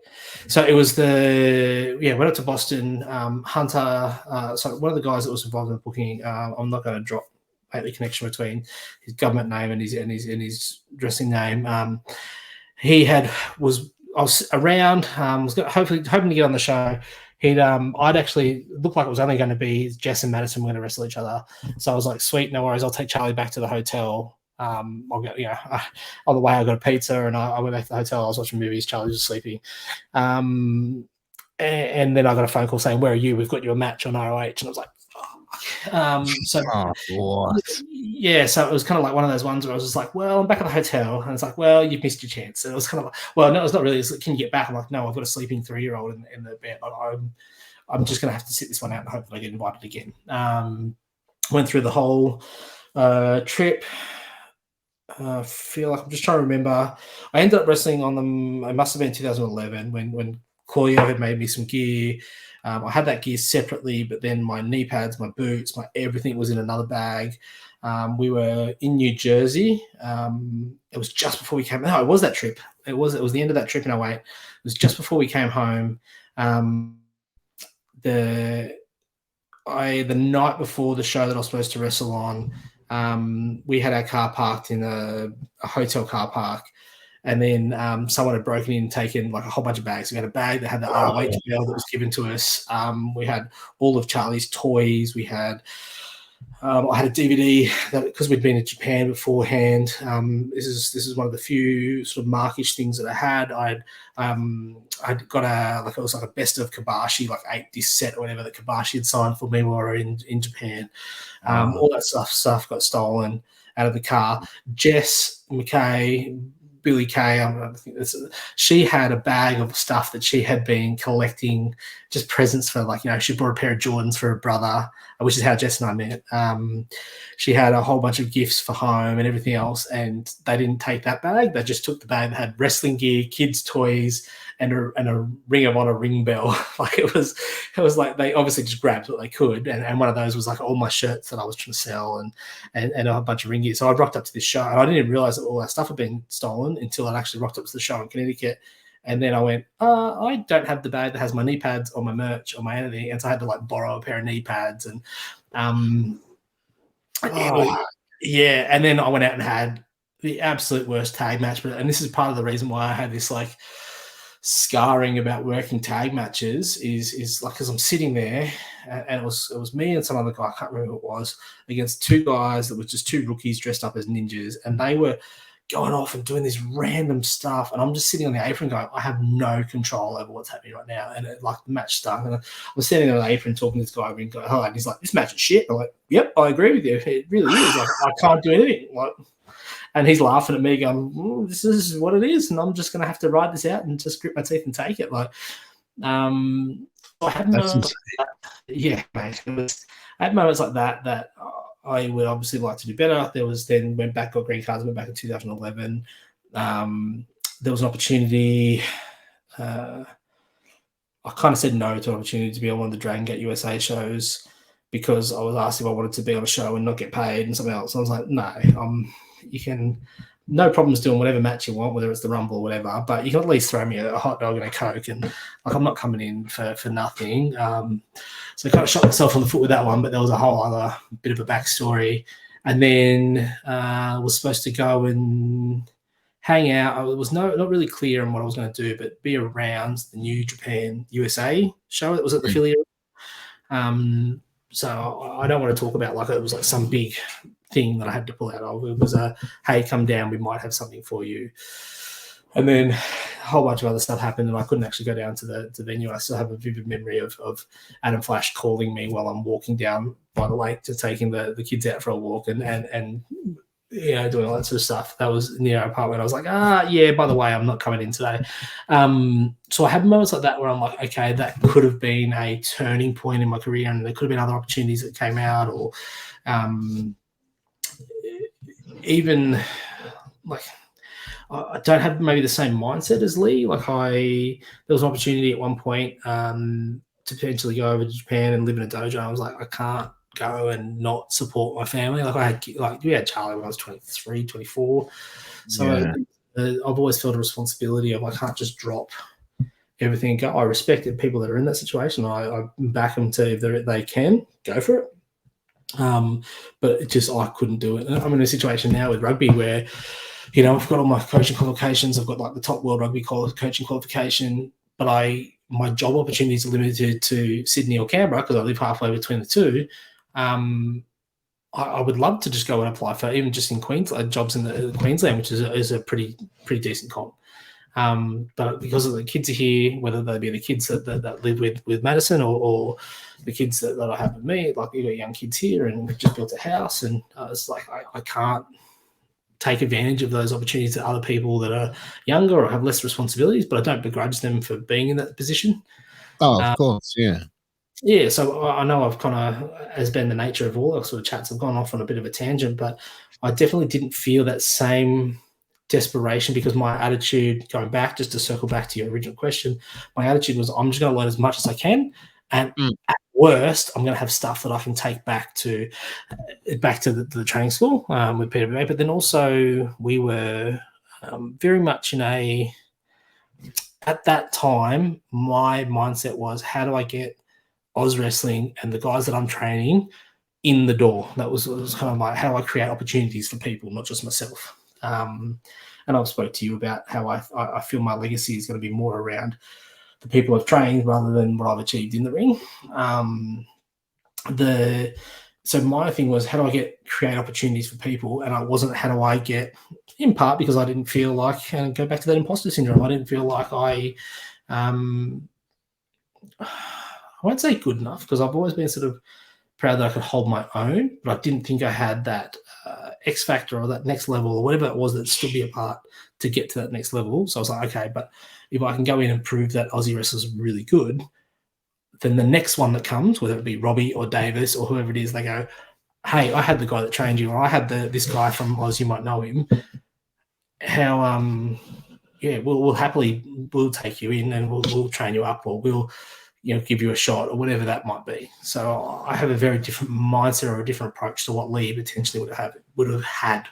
Speaker 2: So it was went up to Boston. Hunter, so one of the guys that was involved in the booking, I'm not going to drop the connection between his government name and his dressing name. I was around, was hoping to get on the show. I'd actually looked like it was only going to be Jess and Madison were going to wrestle each other. So I was like, sweet, no worries. I'll take Charlie back to the hotel. I'll go, on the way I got a pizza, and I went back to the hotel. I was watching movies. Charlie was sleeping. And then I got a phone call saying, where are you? We've got you a match on ROH. And I was like, so it was kind of like one of those ones where I was just like, well, I'm back at the hotel, and it's like, well, you've missed your chance. And it was kind of like, well, no, it's not really. It's like, can you get back? I'm like, no, I've got a sleeping 3-year-old in the bed. I'm just going to have to sit this one out and hope that I get invited again. Went through the whole trip. I feel like I'm just trying to remember. I ended up wrestling on them. It must have been 2011 when Corio had made me some gear. I had that gear separately, but then my knee pads, my boots, my everything was in another bag. We were in New Jersey. It was just before we came. No, it was that trip. It was the end of that trip in 08. It was just before we came home. The night before the show that I was supposed to wrestle on, we had our car parked in a hotel car park. And then someone had broken in and taken like a whole bunch of bags. We had a bag that had the ROH bell that was given to us. We had all of Charlie's toys. We had I had a DVD that, because we'd been in Japan beforehand. This is one of the few sort of markish things that I had. I'd got it was like a best of Kabashi, like 8-disc set or whatever that Kabashi had signed for me while we were in Japan. All that stuff got stolen out of the car. Jess McKay, Billy Kay, I think she had a bag of stuff that she had been collecting, just presents for, like, she bought a pair of Jordans for her brother, which is how Jess and I met. She had a whole bunch of gifts for home and everything else, and they didn't take that bag. They just took the bag that had wrestling gear, kids' toys, and a Ring of Honor ring bell. Like it was like they obviously just grabbed what they could, and one of those was like all my shirts that I was trying to sell and a bunch of ring gear. So I rocked up to this show, and I didn't even realize that all that stuff had been stolen until I actually rocked up to the show in Connecticut. And then I went, I don't have the bag that has my knee pads or my merch or my anything, and so I had to like borrow a pair of knee pads and and then I went out and had the absolute worst tag match. And this is part of the reason why I had this like scarring about working tag matches is like, because I'm sitting there and it was me and some other guy, I can't remember who it was, against two guys that were just two rookies dressed up as ninjas, and they were going off and doing this random stuff, and I'm just sitting on the apron going, I have no control over what's happening right now. And like the match started, and I'm standing on the apron talking to this guy, and going, and he's like, this match is shit. I'm like, yep, I agree with you, it really is. Like, I can't do anything. Like, and he's laughing at me going, this is what it is, and I'm just going to have to ride this out and just grit my teeth and take it. Like, I had moments I had moments like that I would obviously like to do better. There was then went back, got green cards, went back in 2011. There was an opportunity. I kind of said no to an opportunity to be on one of the Dragon Gate USA shows because I was asked if I wanted to be on a show and not get paid and something else. And I was like, no, you can no problems doing whatever match you want, whether it's the Rumble or whatever, but you can at least throw me a hot dog and a Coke, and like I'm not coming in for nothing. So I kind of shot myself on the foot with that one, but there was a whole other bit of a backstory. And then was supposed to go and hang out. I was not really clear on what I was going to do, but be around the New Japan USA show that was at the Philly. So I don't want to talk about like it was like some big thing that I had to pull out of. It was a, hey, come down, we might have something for you. And then a whole bunch of other stuff happened, and I couldn't actually go down to the venue. I still have a vivid memory of Adam Flash calling me while I'm walking down by the lake to taking the kids out for a walk and you know, doing all that sort of stuff. That was near our apartment. I was like, yeah, by the way, I'm not coming in today. So I had moments like that where I'm like, okay, that could have been a turning point in my career, and there could have been other opportunities that came out, or even like I don't have maybe the same mindset as Lee. Like there was an opportunity at one point to potentially go over to Japan and live in a dojo. I was like, I can't go and not support my family. Like we had Charlie when I was 23, 24. So I've always felt a responsibility of I can't just drop everything and go. I respect the people that are in that situation. I back them to if they can go for it. But it just I couldn't do it. I'm in a situation now with rugby where, you know, I've got all my coaching qualifications. I've got like the top world rugby coaching qualification, but my job opportunities are limited to Sydney or Canberra because I live halfway between the two. I would love to just go and apply for even just in Queensland jobs in the Queensland, which is a pretty decent comp. But because of the kids are here, whether they be the kids that live with Madison or the kids that I have with me, like we've got young kids here and we've just built a house, and it's like I can't take advantage of those opportunities to other people that are younger or have less responsibilities, but I don't begrudge them for being in that position.
Speaker 1: Oh, of course, yeah.
Speaker 2: Yeah, so I know I've kind of, has been the nature of all our sort of chats, I've gone off on a bit of a tangent, but I definitely didn't feel that same desperation because my attitude, going back, just to circle back to your original question, my attitude was I'm just going to learn as much as I can, and at worst, I'm going to have stuff that I can take back to the training school with Peter B. But then also we were very much at that time, my mindset was how do I get Oz Wrestling and the guys that I'm training in the door. That was kind of like how do I create opportunities for people, not just myself. And I've spoke to you about how I feel my legacy is going to be more around the people I've trained rather than what I've achieved in the ring. So my thing was how do I create opportunities for people, and I wasn't how do I get, in part because I didn't feel like, and go back to that imposter syndrome, I didn't feel like I won't say good enough because I've always been sort of proud that I could hold my own, but I didn't think I had that X factor or that next level or whatever it was that stood me apart to get to that next level. So I was like, okay, but if I can go in and prove that Aussie wrestlers are really good, then the next one that comes, whether it be Robbie or Davis or whoever it is, they go, hey, I had the guy that trained you, or I had this guy from Oz, you might know him. How we'll happily take you in and we'll train you up, or we'll give you a shot or whatever that might be. So I have a very different mindset or a different approach to what Lee potentially would have had.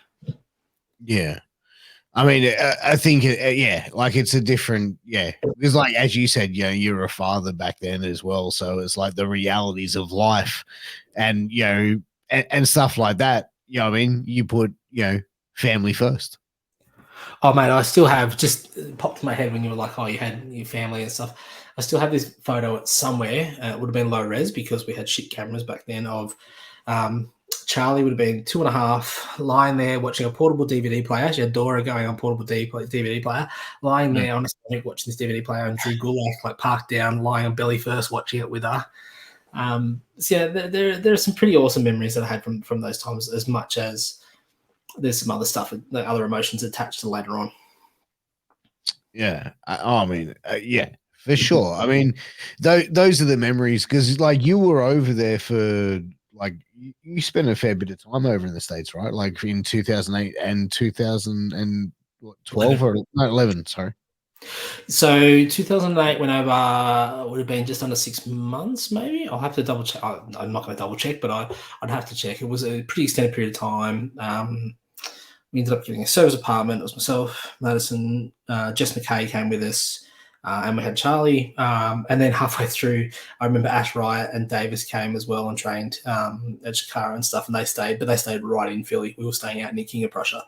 Speaker 1: Yeah. I mean, I think, like it's a different, because like, as you said, you're a father back then as well. So it's like the realities of life and, and stuff like that. You know what I mean? You put, family first.
Speaker 2: Oh, mate, I still have, just popped in my head when you were like, oh, you had your family and stuff. I still have this photo somewhere. It would have been low res because we had shit cameras back then of Charlie would have been 2.5, lying there watching a portable DVD player. She had Dora going on portable DVD player, lying there on a stomach watching this DVD player, and Drew Gulak like parked down, lying on belly first, watching it with her. So yeah, there are some pretty awesome memories that I had from those times, as much as there's some other stuff, other emotions attached to later on.
Speaker 1: Yeah, I mean, yeah, for sure. I mean, those are the memories because, like, you were over there for like you spent a fair bit of time over in the States, right? Like in 2008 and 2012 or 11. Sorry.
Speaker 2: So 2008 went over, would have been just under 6 months, maybe. I'll have to double check. I'm not going to double check, but I'd have to check. It was a pretty extended period of time. We ended up getting a service apartment. It was myself, Madison, Jess McKay came with us, and we had Charlie. And then halfway through, I remember Ash Riot and Davis came as well and trained at Shakara and stuff, and they stayed, but they stayed right in Philly. We were staying out near King of Prussia.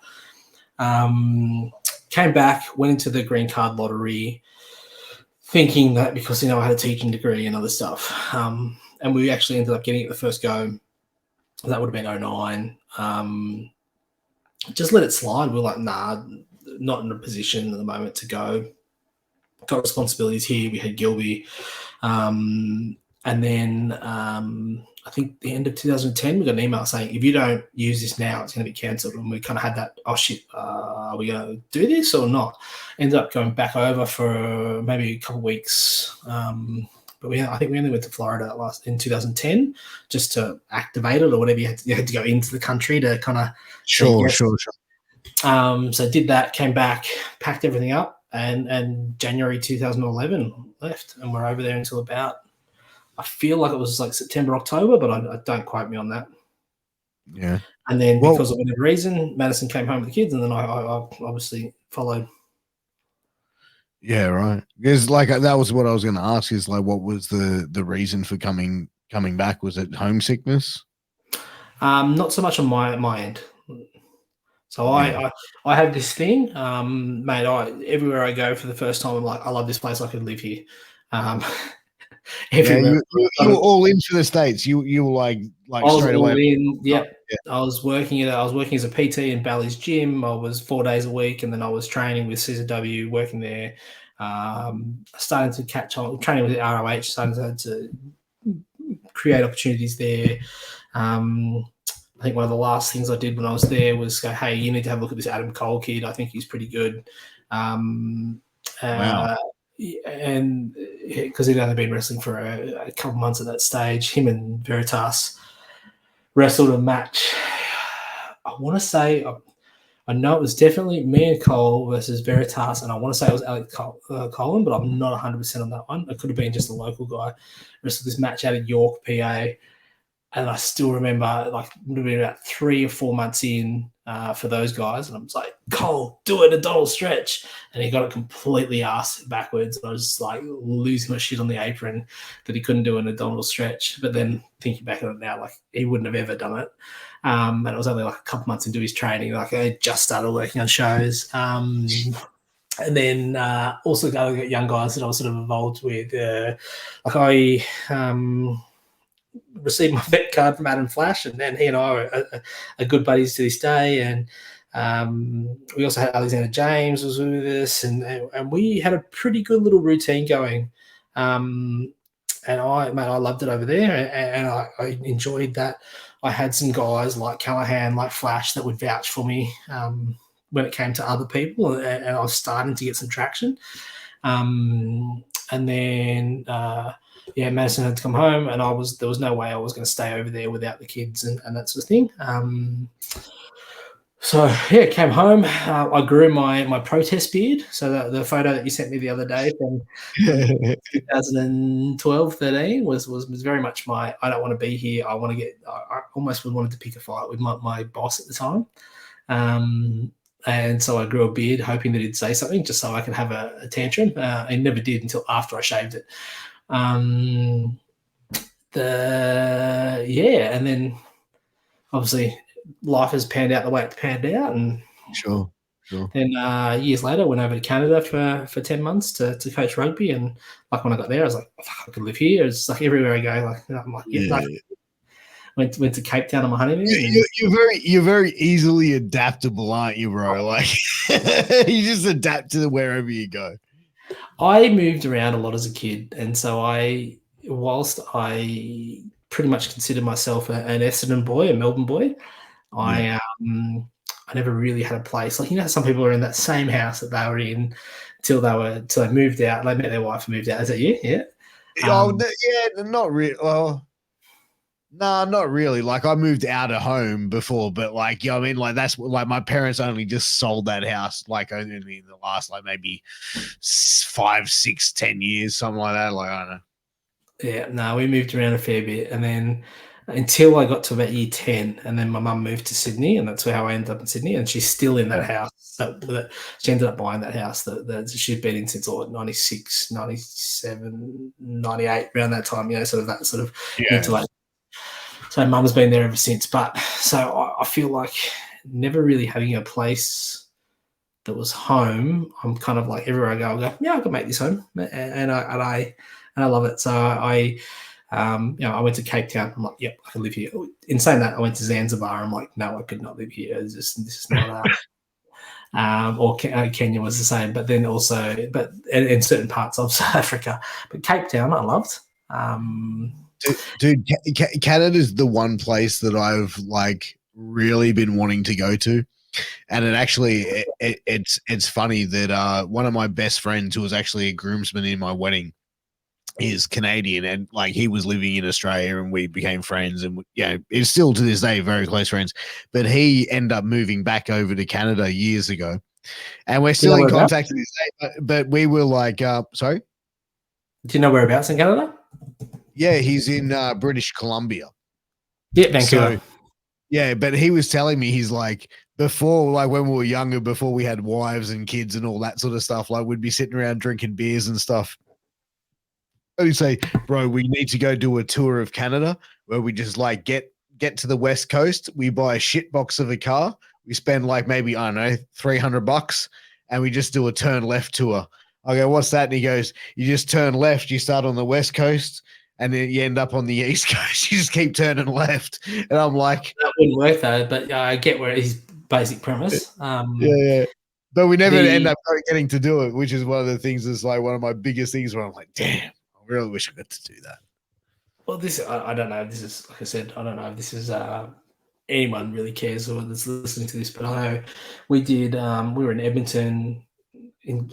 Speaker 2: Came back, went into the green card lottery, thinking that because, I had a teaching degree and other stuff. And we actually ended up getting it the first go. That would have been 2009. Just let it slide. We're like, nah, not in a position at the moment to go. Got responsibilities here. We had Gilby. And then I think the end of 2010, we got an email saying, if you don't use this now, it's going to be cancelled. And we kind of had that, oh shit, are we going to do this or not? Ended up going back over for maybe a couple of weeks. But I think we only went to Florida in 2010 just to activate it or whatever. You had to go into the country to kind of
Speaker 1: Sure.
Speaker 2: So did that, came back, packed everything up, and January 2011 left, and we're over there until about, I feel like it was like September, October, but I don't quote me on that.
Speaker 1: Yeah.
Speaker 2: And then because of whatever reason, Madison came home with the kids, and then I obviously followed.
Speaker 1: Yeah, right. Because that was what I was going to ask. Is like, what was the reason for coming back? Was it homesickness?
Speaker 2: Not so much on my end. So I have this thing, mate. Everywhere I go for the first time, I'm like, I love this place. I could live here.
Speaker 1: Everywhere. Yeah, you were all in for the States. You were like straight away.
Speaker 2: Yeah. I was working as a PT in Bally's gym. I was 4 days a week, and then I was training with CZW, working there. Starting to catch on, training with ROH, starting to create opportunities there. I think one of the last things I did when I was there was go, hey, you need to have a look at this Adam Cole kid. I think he's pretty good.
Speaker 1: Wow.
Speaker 2: And because he'd only been wrestling for a couple months at that stage, him and Veritas wrestled a match. I want to say, I know it was definitely me and Cole versus Veritas, and I want to say it was Alex Colin, but I'm not 100% on that one. It could have been just a local guy. Wrestled this match out of York, PA. And I still remember, like, it would have been about 3 or 4 months in for those guys. And I was like, Cole, do it, a Donald stretch. And he got it completely ass backwards. And I was just like losing my shit on the apron that he couldn't do an Donald stretch. But then thinking back on it now, like, he wouldn't have ever done it. And it was only like a couple months into his training. Like, I just started working on shows. And then also got young guys that I was sort of involved with. Like, I received my vet card from Adam Flash, and then he and I are good buddies to this day. And we also had Alexander James was with us, and we had a pretty good little routine going. And I loved it over there, and I enjoyed that. I had some guys like Callahan, like Flash, that would vouch for me when it came to other people, and I was starting to get some traction. And then Madison had to come home, and there was no way I was going to stay over there without the kids and that sort of thing. Came home. I grew my protest beard. So the photo that you sent me the other day from 2012, 13 was very much my, I don't want to be here. I want to get, I almost wanted to pick a fight with my boss at the time. And so I grew a beard hoping that he'd say something just so I could have a tantrum. I never did until after I shaved it. And then obviously life has panned out the way it's panned out, and
Speaker 1: Sure.
Speaker 2: Then years later, I went over to Canada for 10 months to coach rugby, and like when I got there, I was like, I could live here. It's like everywhere I go, like I'm like, went to Cape Town on my honeymoon.
Speaker 1: You're very easily adaptable, aren't you, bro? Like you just adapt to wherever you go. I
Speaker 2: moved around a lot as a kid, and so whilst I pretty much consider myself an Essendon boy, a Melbourne boy, I never really had a place. Like, some people are in that same house that they were in till they moved out. They met their wife and moved out. Is that you? Yeah.
Speaker 1: Not really. Well, no, not really. Like, I moved out of home before, but like, I mean, like that's like my parents only just sold that house like only in the last like maybe 5, 6, 10 years, something like that. Like, I don't know.
Speaker 2: Yeah, no, we moved around a fair bit, and then until I got to about year 10, and then my mum moved to Sydney, and that's how I ended up in Sydney, and she's still in that house. She ended up buying that house that she'd been in since 96, 97, 98, around that time, sort of that sort of mid to late. So mum's been there ever since. But so I feel like never really having a place that was home. I'm kind of like everywhere I go, yeah, I can make this home, and I love it. So I went to Cape Town. I'm like, yep, I can live here. In saying that, I went to Zanzibar. I'm like, no, I could not live here. This is not. Or Kenya was the same, but then also, in certain parts of South Africa. But Cape Town, I loved.
Speaker 1: Dude, Canada is the one place that I've like really been wanting to go to. And it actually, it's funny that one of my best friends, who was actually a groomsman in my wedding, is Canadian, and like he was living in Australia, and we became friends, and it's still to this day very close friends. But he ended up moving back over to Canada years ago, and we're still in contact to this day. But we were like, sorry,
Speaker 2: do you know whereabouts in Canada?
Speaker 1: Yeah, he's in British Columbia.
Speaker 2: Yeah, Vancouver.
Speaker 1: So, yeah, but he was telling me, he's like, before, like when we were younger, before we had wives and kids and all that sort of stuff, like we'd be sitting around drinking beers and stuff. And he'd say, bro, we need to go do a tour of Canada where we just like get to the West Coast. We buy a shit box of a car. We spend like maybe, I don't know, $300, and we just do a turn left tour. I go, what's that? And he goes, you just turn left. You start on the West Coast, and then you end up on the East Coast. You just keep turning left. And I'm like,
Speaker 2: that wouldn't work though, but I get where his basic premise.
Speaker 1: Yeah. But we never end up getting to do it, which is one of the things that's like one of my biggest things where I'm like, damn, I really wish I got to do that.
Speaker 2: Well, I don't know. This is, like I said, I don't know if this is anyone really cares or that's listening to this, but I know we did. We were in Edmonton.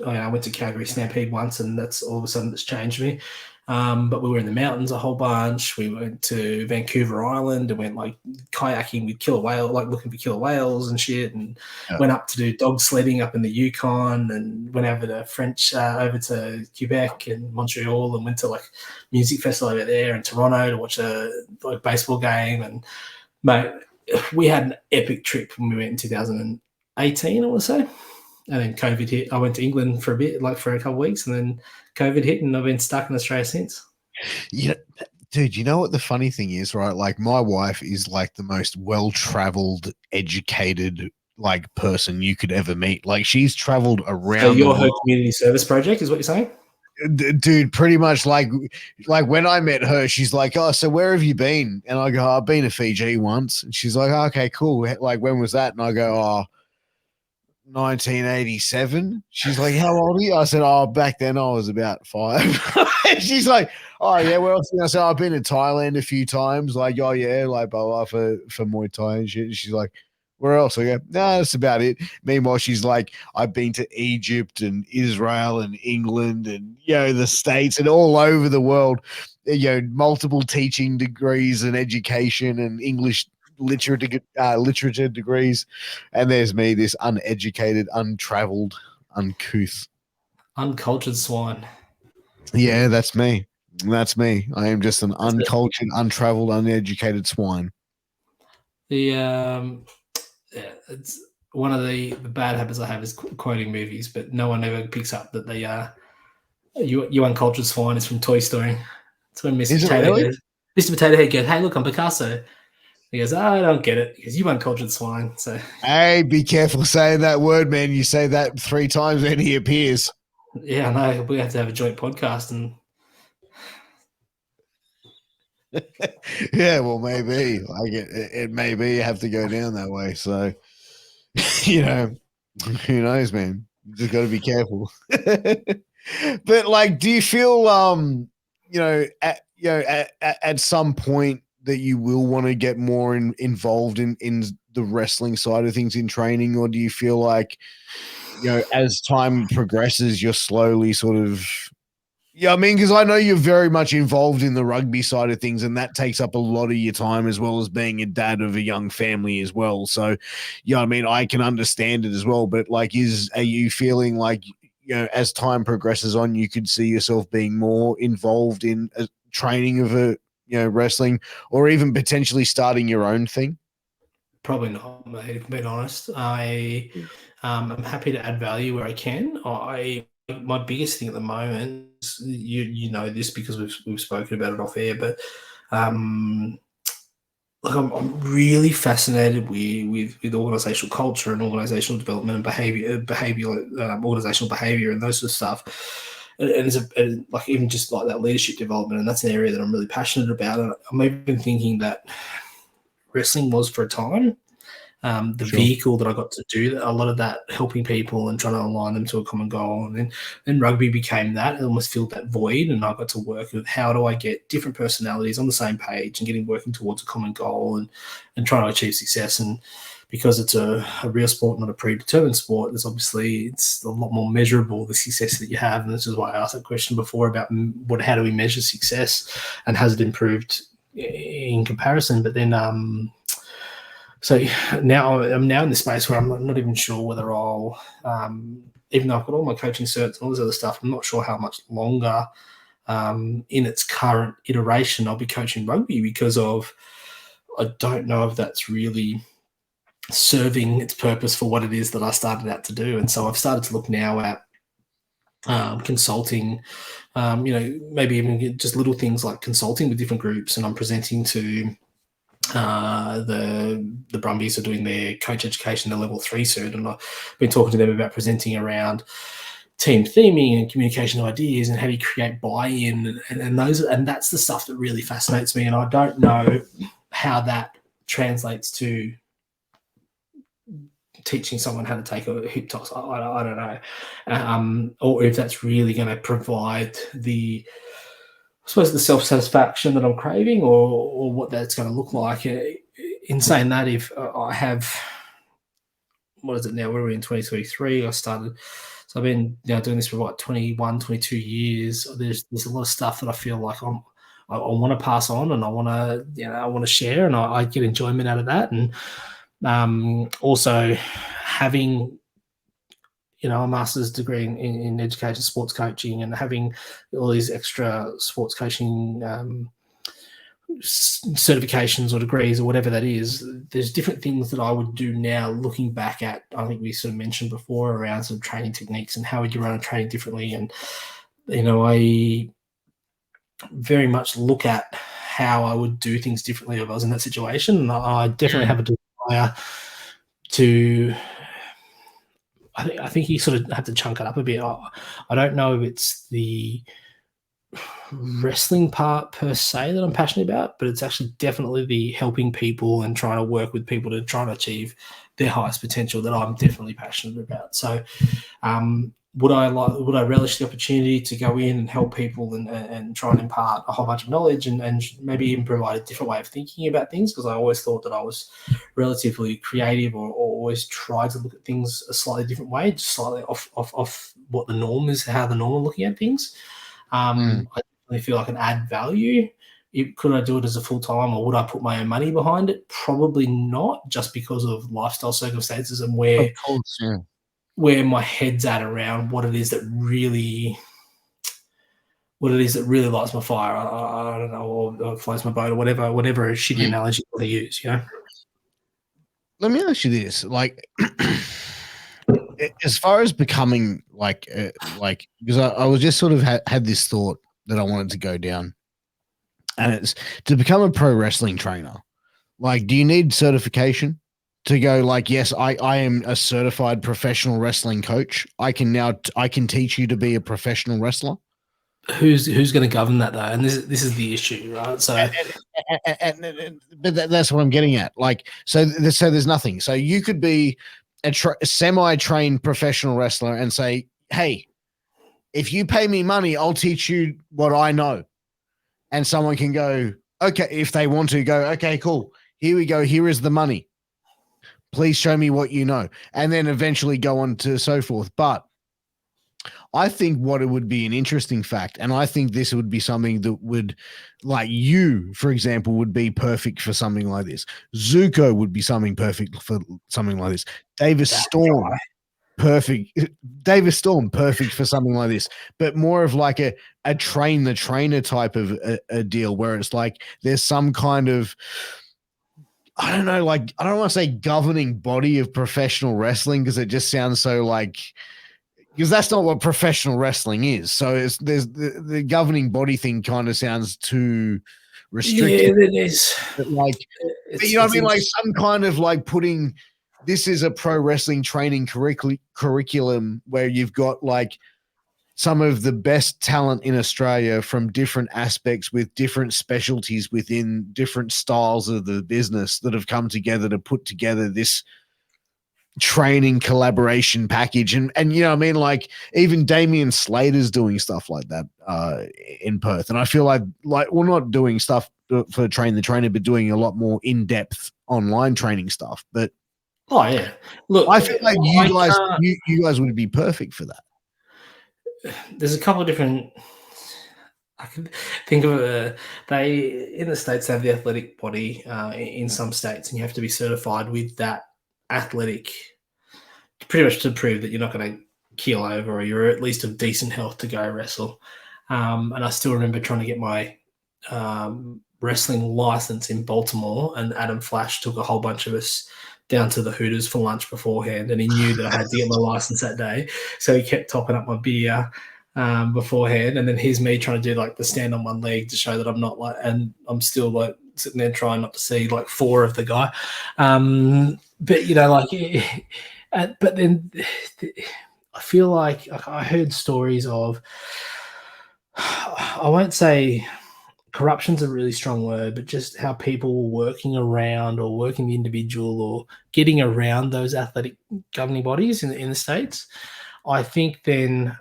Speaker 2: I went to Calgary Stampede once, and that's all of a sudden it's changed me. But we were in the mountains a whole bunch. We went to Vancouver Island and went like kayaking with killer whale, like looking for killer whales and shit, and went up to do dog sledding up in the Yukon, and went over to Quebec and Montreal, and went to like music festival over there in Toronto to watch a baseball game. And mate, we had an epic trip when we went in 2018, I want to say. And then COVID hit. I went to England for a bit, like for a couple of weeks, and then COVID hit, and I've been stuck in Australia since.
Speaker 1: Yeah, dude, you know what the funny thing is, right? Like my wife is like the most well-traveled, educated like person you could ever meet. Like she's traveled around.
Speaker 2: So you're her community service project, is what you're saying?
Speaker 1: Dude, pretty much like when I met her, she's like, oh, so where have you been? And I go, I've been to Fiji once. And she's like, oh, okay, cool. Like, when was that? And I go, oh, 1987. She's like, how old are you? I said, oh, back then I was about 5. She's like, oh yeah, where else? I said, I've been to Thailand a few times. Like, oh yeah, like blah blah for Muay Thai and shit. And she's like, where else? I go, no, that's about it. Meanwhile, she's like, I've been to Egypt and Israel and England and the States and all over the world. Multiple teaching degrees and education and English literature degrees, and there's me, this uneducated, untraveled, uncouth,
Speaker 2: uncultured swine.
Speaker 1: Yeah, that's me. I am just an uncultured, untraveled, uneducated swine.
Speaker 2: It's one of the bad habits I have is quoting movies, but no one ever picks up that they you uncultured swine is from Toy Story. It's when Mr. Potato Head goes, hey, look, I'm Picasso. He goes, I don't get it, because you uncultured swine. So,
Speaker 1: hey, be careful saying that word, man. You say that 3 times and he appears.
Speaker 2: Yeah, I know. We have to have a joint podcast. And
Speaker 1: yeah, well, maybe. Like it maybe have to go down that way. So, who knows, man? You just got to be careful. But like, do you feel, at some point that you will want to get more involved in the wrestling side of things in training, or do you feel like, as time progresses, you're slowly sort of, because I know you're very much involved in the rugby side of things, and that takes up a lot of your time, as well as being a dad of a young family as well. So, I can understand it as well, but like, are you feeling like, as time progresses on, you could see yourself being more involved in training of a wrestling, or even potentially starting your own thing?
Speaker 2: Probably not, mate, being honest. I'm happy to add value where I can. My biggest thing at the moment is, you know this because we've spoken about it off air, but like I'm really fascinated with organizational culture and organizational development and organizational behavior and those sort of stuff. And like even just like that leadership development, and that's an area that I'm really passionate about. And I'm even thinking that wrestling was for a time the
Speaker 1: Sure.
Speaker 2: vehicle that I got to do a lot of that, helping people and trying to align them to a common goal. And then rugby became that. It almost filled that void, and I got to work with how do I get different personalities on the same page and working towards a common goal and trying to achieve success. And because it's a real sport, not a predetermined sport, it's a lot more measurable, the success that you have. And this is why I asked that question before about how do we measure success and has it improved in comparison. But then so now I'm in this space where I'm not even sure whether I'll, even though I've got all my coaching certs and all this other stuff, I'm not sure how much longer in its current iteration I'll be coaching rugby, because I don't know if that's really serving its purpose for what it is that I started out to do. And so I've started to look now at consulting, maybe even just little things like consulting with different groups, and I'm presenting to the Brumbies are doing their coach education, their level 3 cert, and I've been talking to them about presenting around team theming and communication ideas and how do you create buy-in and that's the stuff that really fascinates me. And I don't know how that translates to teaching someone how to take a hip toss. I don't know, or if that's really going to provide the self-satisfaction that I'm craving, or what that's going to look like. In saying that, if I have, what is it now? We're in 2023. I started, so I've been doing this for about 21, 22 years. There's a lot of stuff that I feel like I want to pass on, and I want to share, and I get enjoyment out of that. And also having a master's degree in education, sports coaching, and having all these extra sports coaching certifications or degrees or whatever that is. There's different things that I would do now looking back at, I think we sort of mentioned before, around some training techniques and how would you run a training differently. And, I very much look at how I would do things differently if I was in that situation. And I definitely have a desire to, I think you sort of have to chunk it up a bit. I don't know if it's the wrestling part per se that I'm passionate about, but it's actually definitely the helping people and trying to work with people to try and achieve their highest potential that I'm definitely passionate about. So would I relish the opportunity to go in and help people and try and impart a whole bunch of knowledge and maybe even provide a different way of thinking about things? Because I always thought that I was relatively creative, or always tried to look at things a slightly different way, just slightly off what the norm is, how the norm are looking at things. I definitely feel I can add value. Could I do it as a full-time, or would I put my own money behind it? Probably not, just because of lifestyle circumstances and where my head's at around what it is that really lights my fire. I don't know, or floats my boat, or whatever a shitty analogy they use,
Speaker 1: Let me ask you this, like, as far as becoming because I was just sort of had this thought that I wanted to go down, and it's to become a pro wrestling trainer. Like, do you need certification to go, like, yes, I am a certified professional wrestling coach. I can teach you to be a professional wrestler.
Speaker 2: Who's going to govern that though? And this is the issue, right? So,
Speaker 1: but that's what I'm getting at. Like, so there's nothing. So you could be a semi-trained professional wrestler and say, hey, if you pay me money, I'll teach you what I know. And someone can go, okay, if they want to go, okay, cool. Here we go. Here is the money. Please show me what you know. And then eventually go on to so forth. But I think what it would be an interesting fact, and I think this would be something that would, like, you, for example, would be perfect for something like this. Zuko would be something perfect for something like this. Davis Storm perfect. Davis Storm, perfect for something like this, but more of like a train the trainer type of a deal where it's like there's some kind of, I don't know, like I don't want to say governing body of professional wrestling because it just sounds so like, because that's not what professional wrestling is. So there's the governing body thing kind of sounds too restrictive.
Speaker 2: Yeah, it is.
Speaker 1: But like, but you know what I mean? Like some kind of like putting, this is a pro wrestling training curriculum where you've got like some of the best talent in Australia from different aspects with different specialties within different styles of the business that have come together to put together this training collaboration package. And you know what I mean? Like even Damian Slater's doing stuff like that in Perth. And I feel like we're not doing stuff for Train the Trainer, but doing a lot more in-depth online training stuff. But
Speaker 2: oh yeah, look,
Speaker 1: I feel like you guys would be perfect for that.
Speaker 2: There's a couple of different. I can think of they in the States have the athletic body in some states, and you have to be certified with that athletic, pretty much to prove that you're not going to keel over or you're at least of decent health to go wrestle. And I still remember trying to get my wrestling license in Baltimore, and Adam Flash took a whole bunch of us down to the Hooters for lunch beforehand, and he knew that I had to get my license that day, so he kept topping up my beer beforehand, and then here's me trying to do like the stand on one leg to show that I'm not like, and I'm still like sitting there trying not to see like four of the guy, but you know, like, but then I feel like I heard stories of, I won't say corruption's a really strong word, but just how people were working around or working the individual or getting around those athletic governing bodies in the States. I think then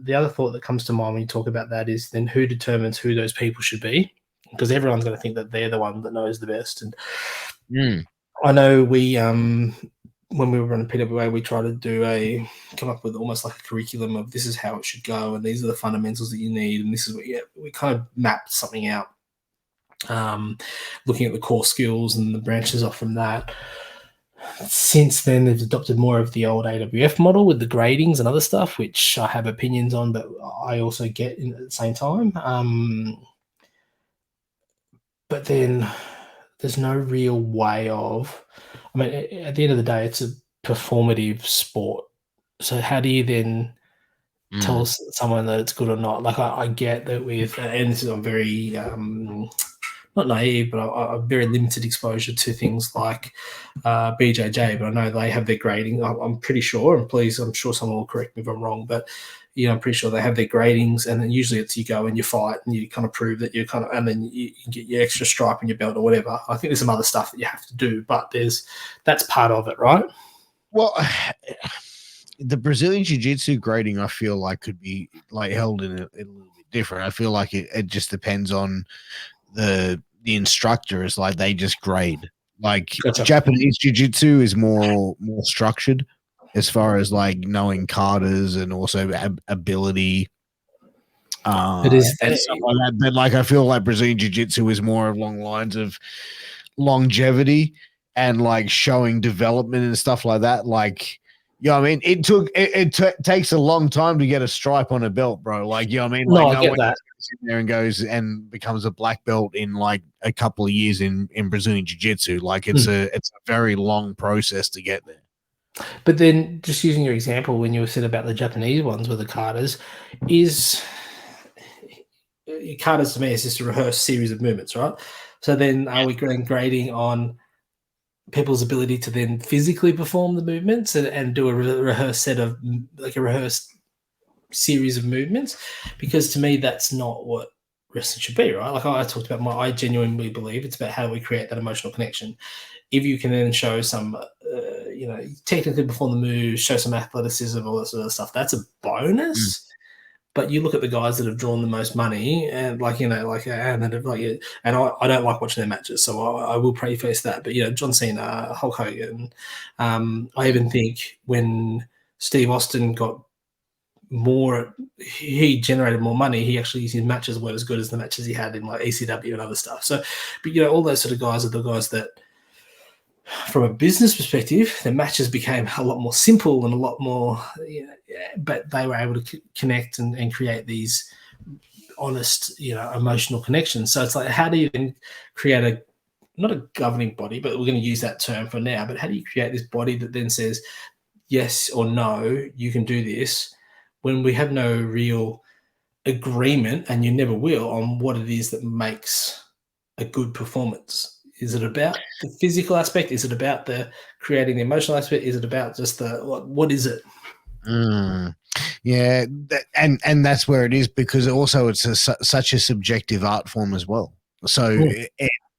Speaker 2: the other thought that comes to mind when you talk about that is then who determines who those people should be? Because everyone's going to think that they're the one that knows the best. And I know we, when we were running PWA, we tried to come up with almost like a curriculum of this is how it should go, and these are the fundamentals that you need, and this is what we kind of mapped something out, looking at the core skills and the branches off from that. Since then, they've adopted more of the old AWF model with the gradings and other stuff, which I have opinions on, but I also get at the same time. But then there's no real way of, I mean, at the end of the day, it's a performative sport. So how do you then tell someone that it's good or not? Like I get that with, and this is, I'm very not naive, but I'm very limited exposure to things like BJJ, but I know they have their grading. I'm pretty sure, and please, I'm sure someone will correct me if I'm wrong, but you know, I'm pretty sure they have their gradings, and then usually it's you go and you fight and you kind of prove that you're kind of, and then you get your extra stripe in your belt or whatever. I think there's some other stuff that you have to do, but that's part of it, right?
Speaker 1: Well, the Brazilian Jiu-Jitsu grading, I feel like could be like held in a little bit different. I feel like it just depends on the instructor. Is like they just grade. Like
Speaker 2: Gotcha.
Speaker 1: Japanese Jiu-Jitsu is more structured as far as like knowing katas and also ability.
Speaker 2: It is,
Speaker 1: and stuff like that. But like I feel like Brazilian Jiu-Jitsu is more along lines of longevity and like showing development and stuff like that. Like, you know what I mean? It takes a long time to get a stripe on a belt, bro. Like, you know what I mean? Like,
Speaker 2: no, I get that.
Speaker 1: Sits there and goes and becomes a black belt in like a couple of years in Brazilian Jiu-Jitsu. Like it's a very long process to get there.
Speaker 2: But then just using your example when you said about the Japanese ones with the katas, katas to me is just a rehearsed series of movements, right? So then are we grading on people's ability to then physically perform the movements and do a rehearsed set of, like a rehearsed series of movements? Because to me, that's not what wrestling should be, right? Like I talked about, I genuinely believe it's about how do we create that emotional connection. If you can then show some, technically perform the moves, show some athleticism, all that sort of stuff, that's a bonus. But you look at the guys that have drawn the most money, and and I don't like watching their matches, so I will preface that. But John Cena, Hulk Hogan, I even think when Steve Austin got more, he generated more money. He actually, his matches weren't as good as the matches he had in like ECW and other stuff. So, but all those sort of guys are the guys that from a business perspective, the matches became a lot more simple and a lot more, but they were able to connect and create these honest, emotional connections. So it's like, how do you then create not a governing body, but we're going to use that term for now, but how do you create this body that then says yes or no, you can do this, when we have no real agreement, and you never will, on what it is that makes a good performance? Is it about the physical aspect? Is it about the creating the emotional aspect? Is it about just what is it?
Speaker 1: Yeah, and that's where it is, because also it's such a subjective art form as well. So,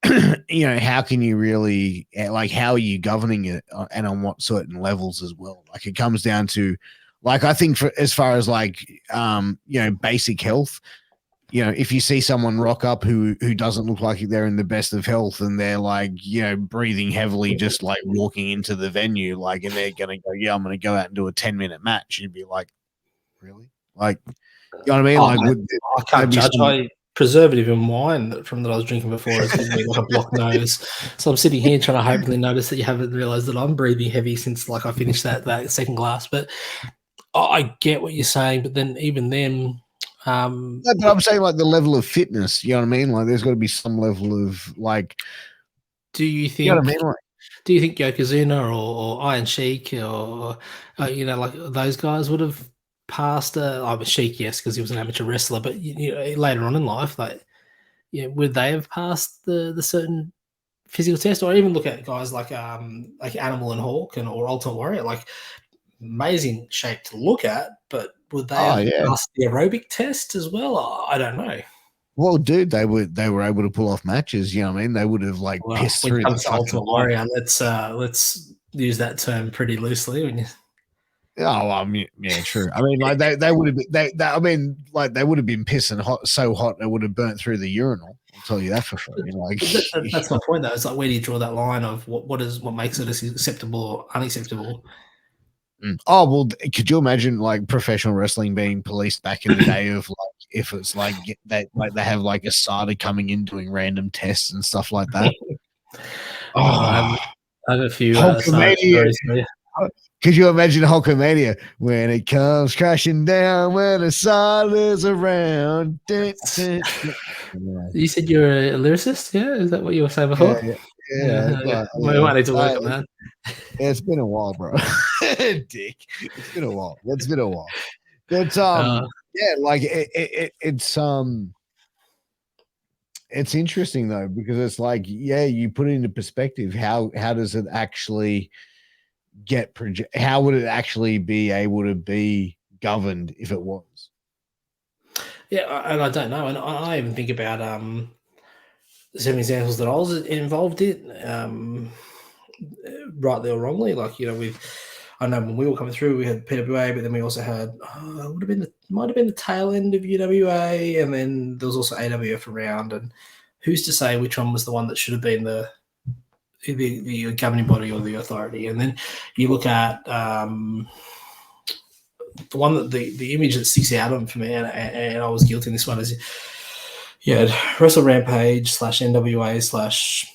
Speaker 1: how can you really, like, how are you governing it, and on what certain levels as well? Like, it comes down to, like, I think for as far as like, basic health. If you see someone rock up who doesn't look like they're in the best of health, and they're like, breathing heavily, just like walking into the venue, like, and they're gonna go, yeah, I'm gonna go out and do a 10-minute match. You'd be like, really? Like, you know what I mean?
Speaker 2: Oh,
Speaker 1: Like,
Speaker 2: I can't judge. My preservative in wine that I was drinking before has given me like a blocked nose. So I'm sitting here trying to hopefully notice that you haven't realised that I'm breathing heavy since like I finished that second glass. But I get what you're saying. But then even then,
Speaker 1: no, but I'm saying, like, the level of fitness. You know what I mean? Like, there's got to be some level of, like,
Speaker 2: do you think?
Speaker 1: you know what I mean? Like,
Speaker 2: Do you think Yokozuna or Iron Sheik or like those guys would have passed? Sheik, yes, because he was an amateur wrestler. But later on in life, like, would they have passed the certain physical test? Or even look at guys like Animal and Hawk or Ultimate Warrior, like amazing shape to look at, but would they
Speaker 1: oh
Speaker 2: have
Speaker 1: yeah.
Speaker 2: passed the aerobic test as well? I don't know.
Speaker 1: Well, dude, they were able to pull off matches. You know what I mean? They would have, like,
Speaker 2: Well,
Speaker 1: pissed
Speaker 2: when it
Speaker 1: through the
Speaker 2: comes to
Speaker 1: fucking
Speaker 2: Ultimate
Speaker 1: line.
Speaker 2: Warrior, let's use that term pretty loosely.
Speaker 1: Oh, yeah, true. I mean, like, they would have been, I mean, like, they would have been pissing hot, so hot they would have burnt through the urinal. I'll tell you that for free. Like,
Speaker 2: That's my point, though. It's like, where do you draw that line of what makes it acceptable or unacceptable?
Speaker 1: Oh, well, could you imagine, like, professional wrestling being policed back in the day of, like, if it's like that, like, they have like a SADA coming in doing random tests and stuff like that.
Speaker 2: I have a few
Speaker 1: Hulkamania.
Speaker 2: stories for you.
Speaker 1: Could you imagine Hulkamania when it comes crashing down when the SADA's around? Dun, dun, dun.
Speaker 2: You said you're a lyricist, yeah? Is that what you were saying before?
Speaker 1: Yeah. Like,
Speaker 2: We might need to work on that.
Speaker 1: It's been a while, bro. Dick. It's been a while. It's been a while. But yeah, like, it's interesting though, because it's like, yeah, you put it into perspective. How does it actually get how would it actually be able to be governed if it was?
Speaker 2: Yeah, and I don't know. And I even think about some examples that I was involved in, rightly or wrongly. Like, I know when we were coming through, we had PWA, but then we also had might have been the tail end of UWA, and then there was also AWF around. And who's to say which one was the one that should have been the governing body or the authority? And then you look at the one that the image that sticks out on for me, and I was guilty in this one, is Wrestle Rampage / NWA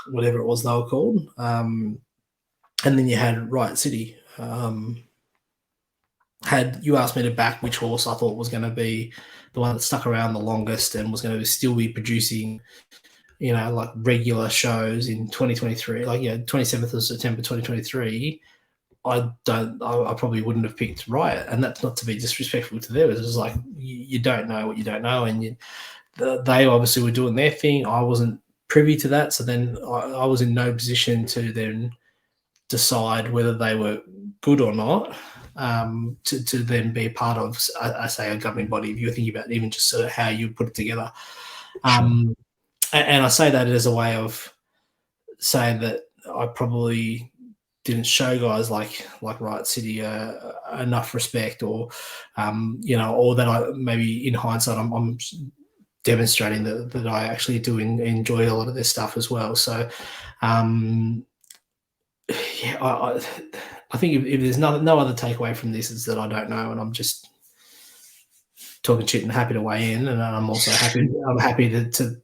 Speaker 2: / whatever it was they were called. And then you had Riot City. Had you asked me to back which horse I thought was going to be the one that stuck around the longest and was going to still be producing, like regular shows in 2023, like 27th of September 2023, I probably wouldn't have picked Riot. And that's not to be disrespectful to them. It's just like, you don't know what you don't know, and they obviously were doing their thing. I wasn't privy to that, so then I was in no position to then decide whether they were good or not, to then be a part of, I say, a governing body. If you're thinking about even just sort of how you put it together. And I say that as a way of saying that I probably didn't show guys like Riot City enough respect, or or that I maybe in hindsight I'm demonstrating that I actually do enjoy a lot of their stuff as well. So I think if there's no other takeaway from this, is that I don't know, and I'm just talking shit and happy to weigh in, and I'm also happy to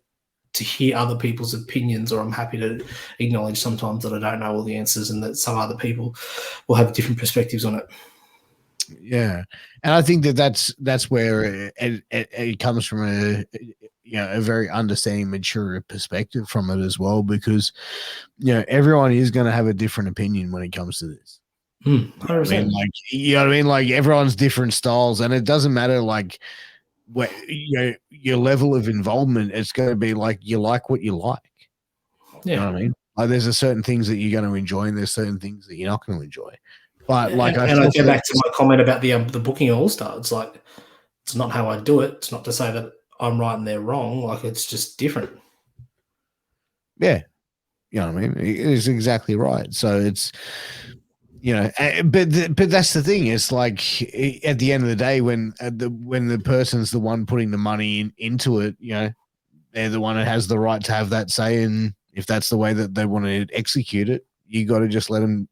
Speaker 2: to hear other people's opinions, or I'm happy to acknowledge sometimes that I don't know all the answers and that some other people will have different perspectives on it.
Speaker 1: Yeah, and I think that's where it comes from a very understanding, mature perspective from it as well, because everyone is going to have a different opinion when it comes to this.
Speaker 2: 100%.
Speaker 1: Like everyone's different styles, and it doesn't matter like what your level of involvement. It's going to be like you like what you like.
Speaker 2: Yeah.
Speaker 1: You know what I mean? Like there's a certain things that you're going to enjoy, and there's certain things that you're not going to enjoy. But like
Speaker 2: and I go back to my comment about the booking All Star. It's like, it's not how I do it. It's not to say that I'm right and they're wrong. Like, it's just different.
Speaker 1: Yeah, you know what I mean. It's exactly right. So it's but that's the thing. It's like at the end of the day, when the person's the one putting the money into it, they're the one that has the right to have that say, and if that's the way that they want to execute it, you got to just let them.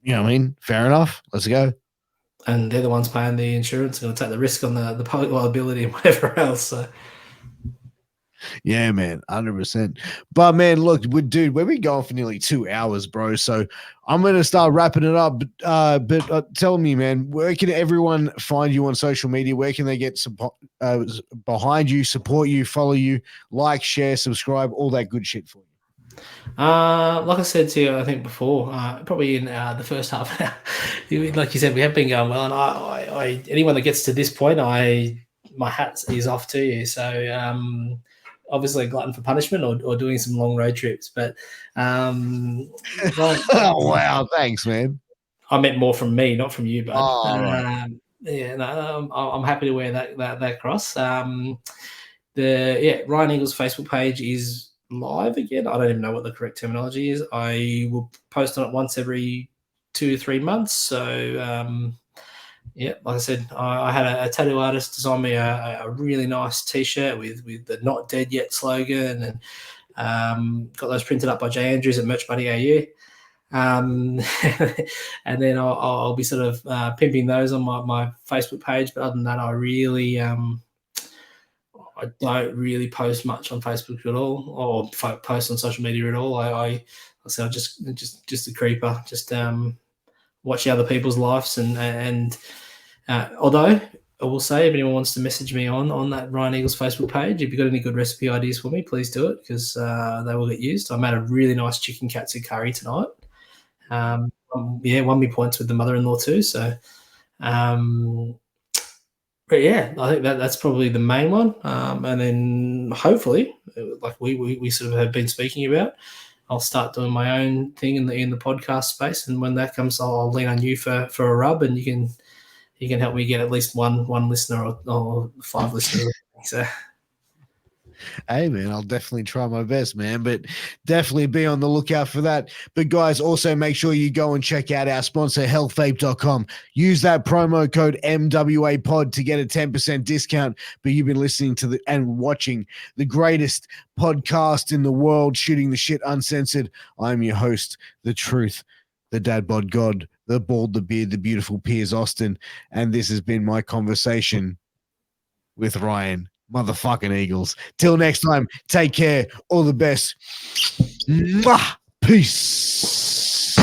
Speaker 1: You know what I mean? Fair enough. Let's go.
Speaker 2: And they're the ones paying the insurance, going to take the risk on the public liability and whatever else. So.
Speaker 1: Yeah, man, 100%. But man, look, dude, we've been going for nearly 2 hours, bro. So I'm gonna start wrapping it up. But tell me, man, where can everyone find you on social media? Where can they get behind you, support you, follow you, like, share, subscribe, all that good shit for you?
Speaker 2: Like I said to you, I think before, probably in the first half an hour, like you said, we have been going well, and I anyone that gets to this point, my hat is off to you. So obviously a glutton for punishment, or doing some long road trips, but
Speaker 1: oh wow, thanks, man.
Speaker 2: I meant more from me, not from you, bud.
Speaker 1: Oh, right.
Speaker 2: Yeah, no, I'm happy to wear that cross. Ryan Eagles' Facebook page is live again. I don't even know what the correct terminology is. I will post on it once every 2 or 3 months. So like I said, I had a tattoo artist design me a really nice T-shirt with the "Not Dead Yet" slogan, and got those printed up by Jay Andrews at Merch Buddy AU. And then I'll be sort of pimping those on my Facebook page. But other than that, I don't really post much on Facebook at all, or post on social media at all. I say I'm just a creeper, just watching other people's lives, and although I will say, if anyone wants to message me on that Ryan Eagles Facebook page, if you've got any good recipe ideas for me, please do it, because they will get used. I made a really nice chicken katsu curry tonight. Won me points with the mother-in-law too. So, but yeah, I think that's probably the main one. And then hopefully, like we sort of have been speaking about, I'll start doing my own thing in the podcast space. And when that comes, I'll lean on you for a rub, and you can help me get at least one listener or 5 listeners. So.
Speaker 1: Hey, man, I'll definitely try my best, man, but definitely be on the lookout for that. But guys, also make sure you go and check out our sponsor, healthape.com. Use that promo code MWAPOD to get a 10% discount. But you've been listening to and watching the greatest podcast in the world, Shooting the Shit Uncensored. I'm your host, The Truth, the Dad Bod God, the Bald, the Beard, the beautiful Piers Austin. And this has been my conversation with Ryan motherfucking Eagles. Till next time, take care. All the best. Mwah! Peace.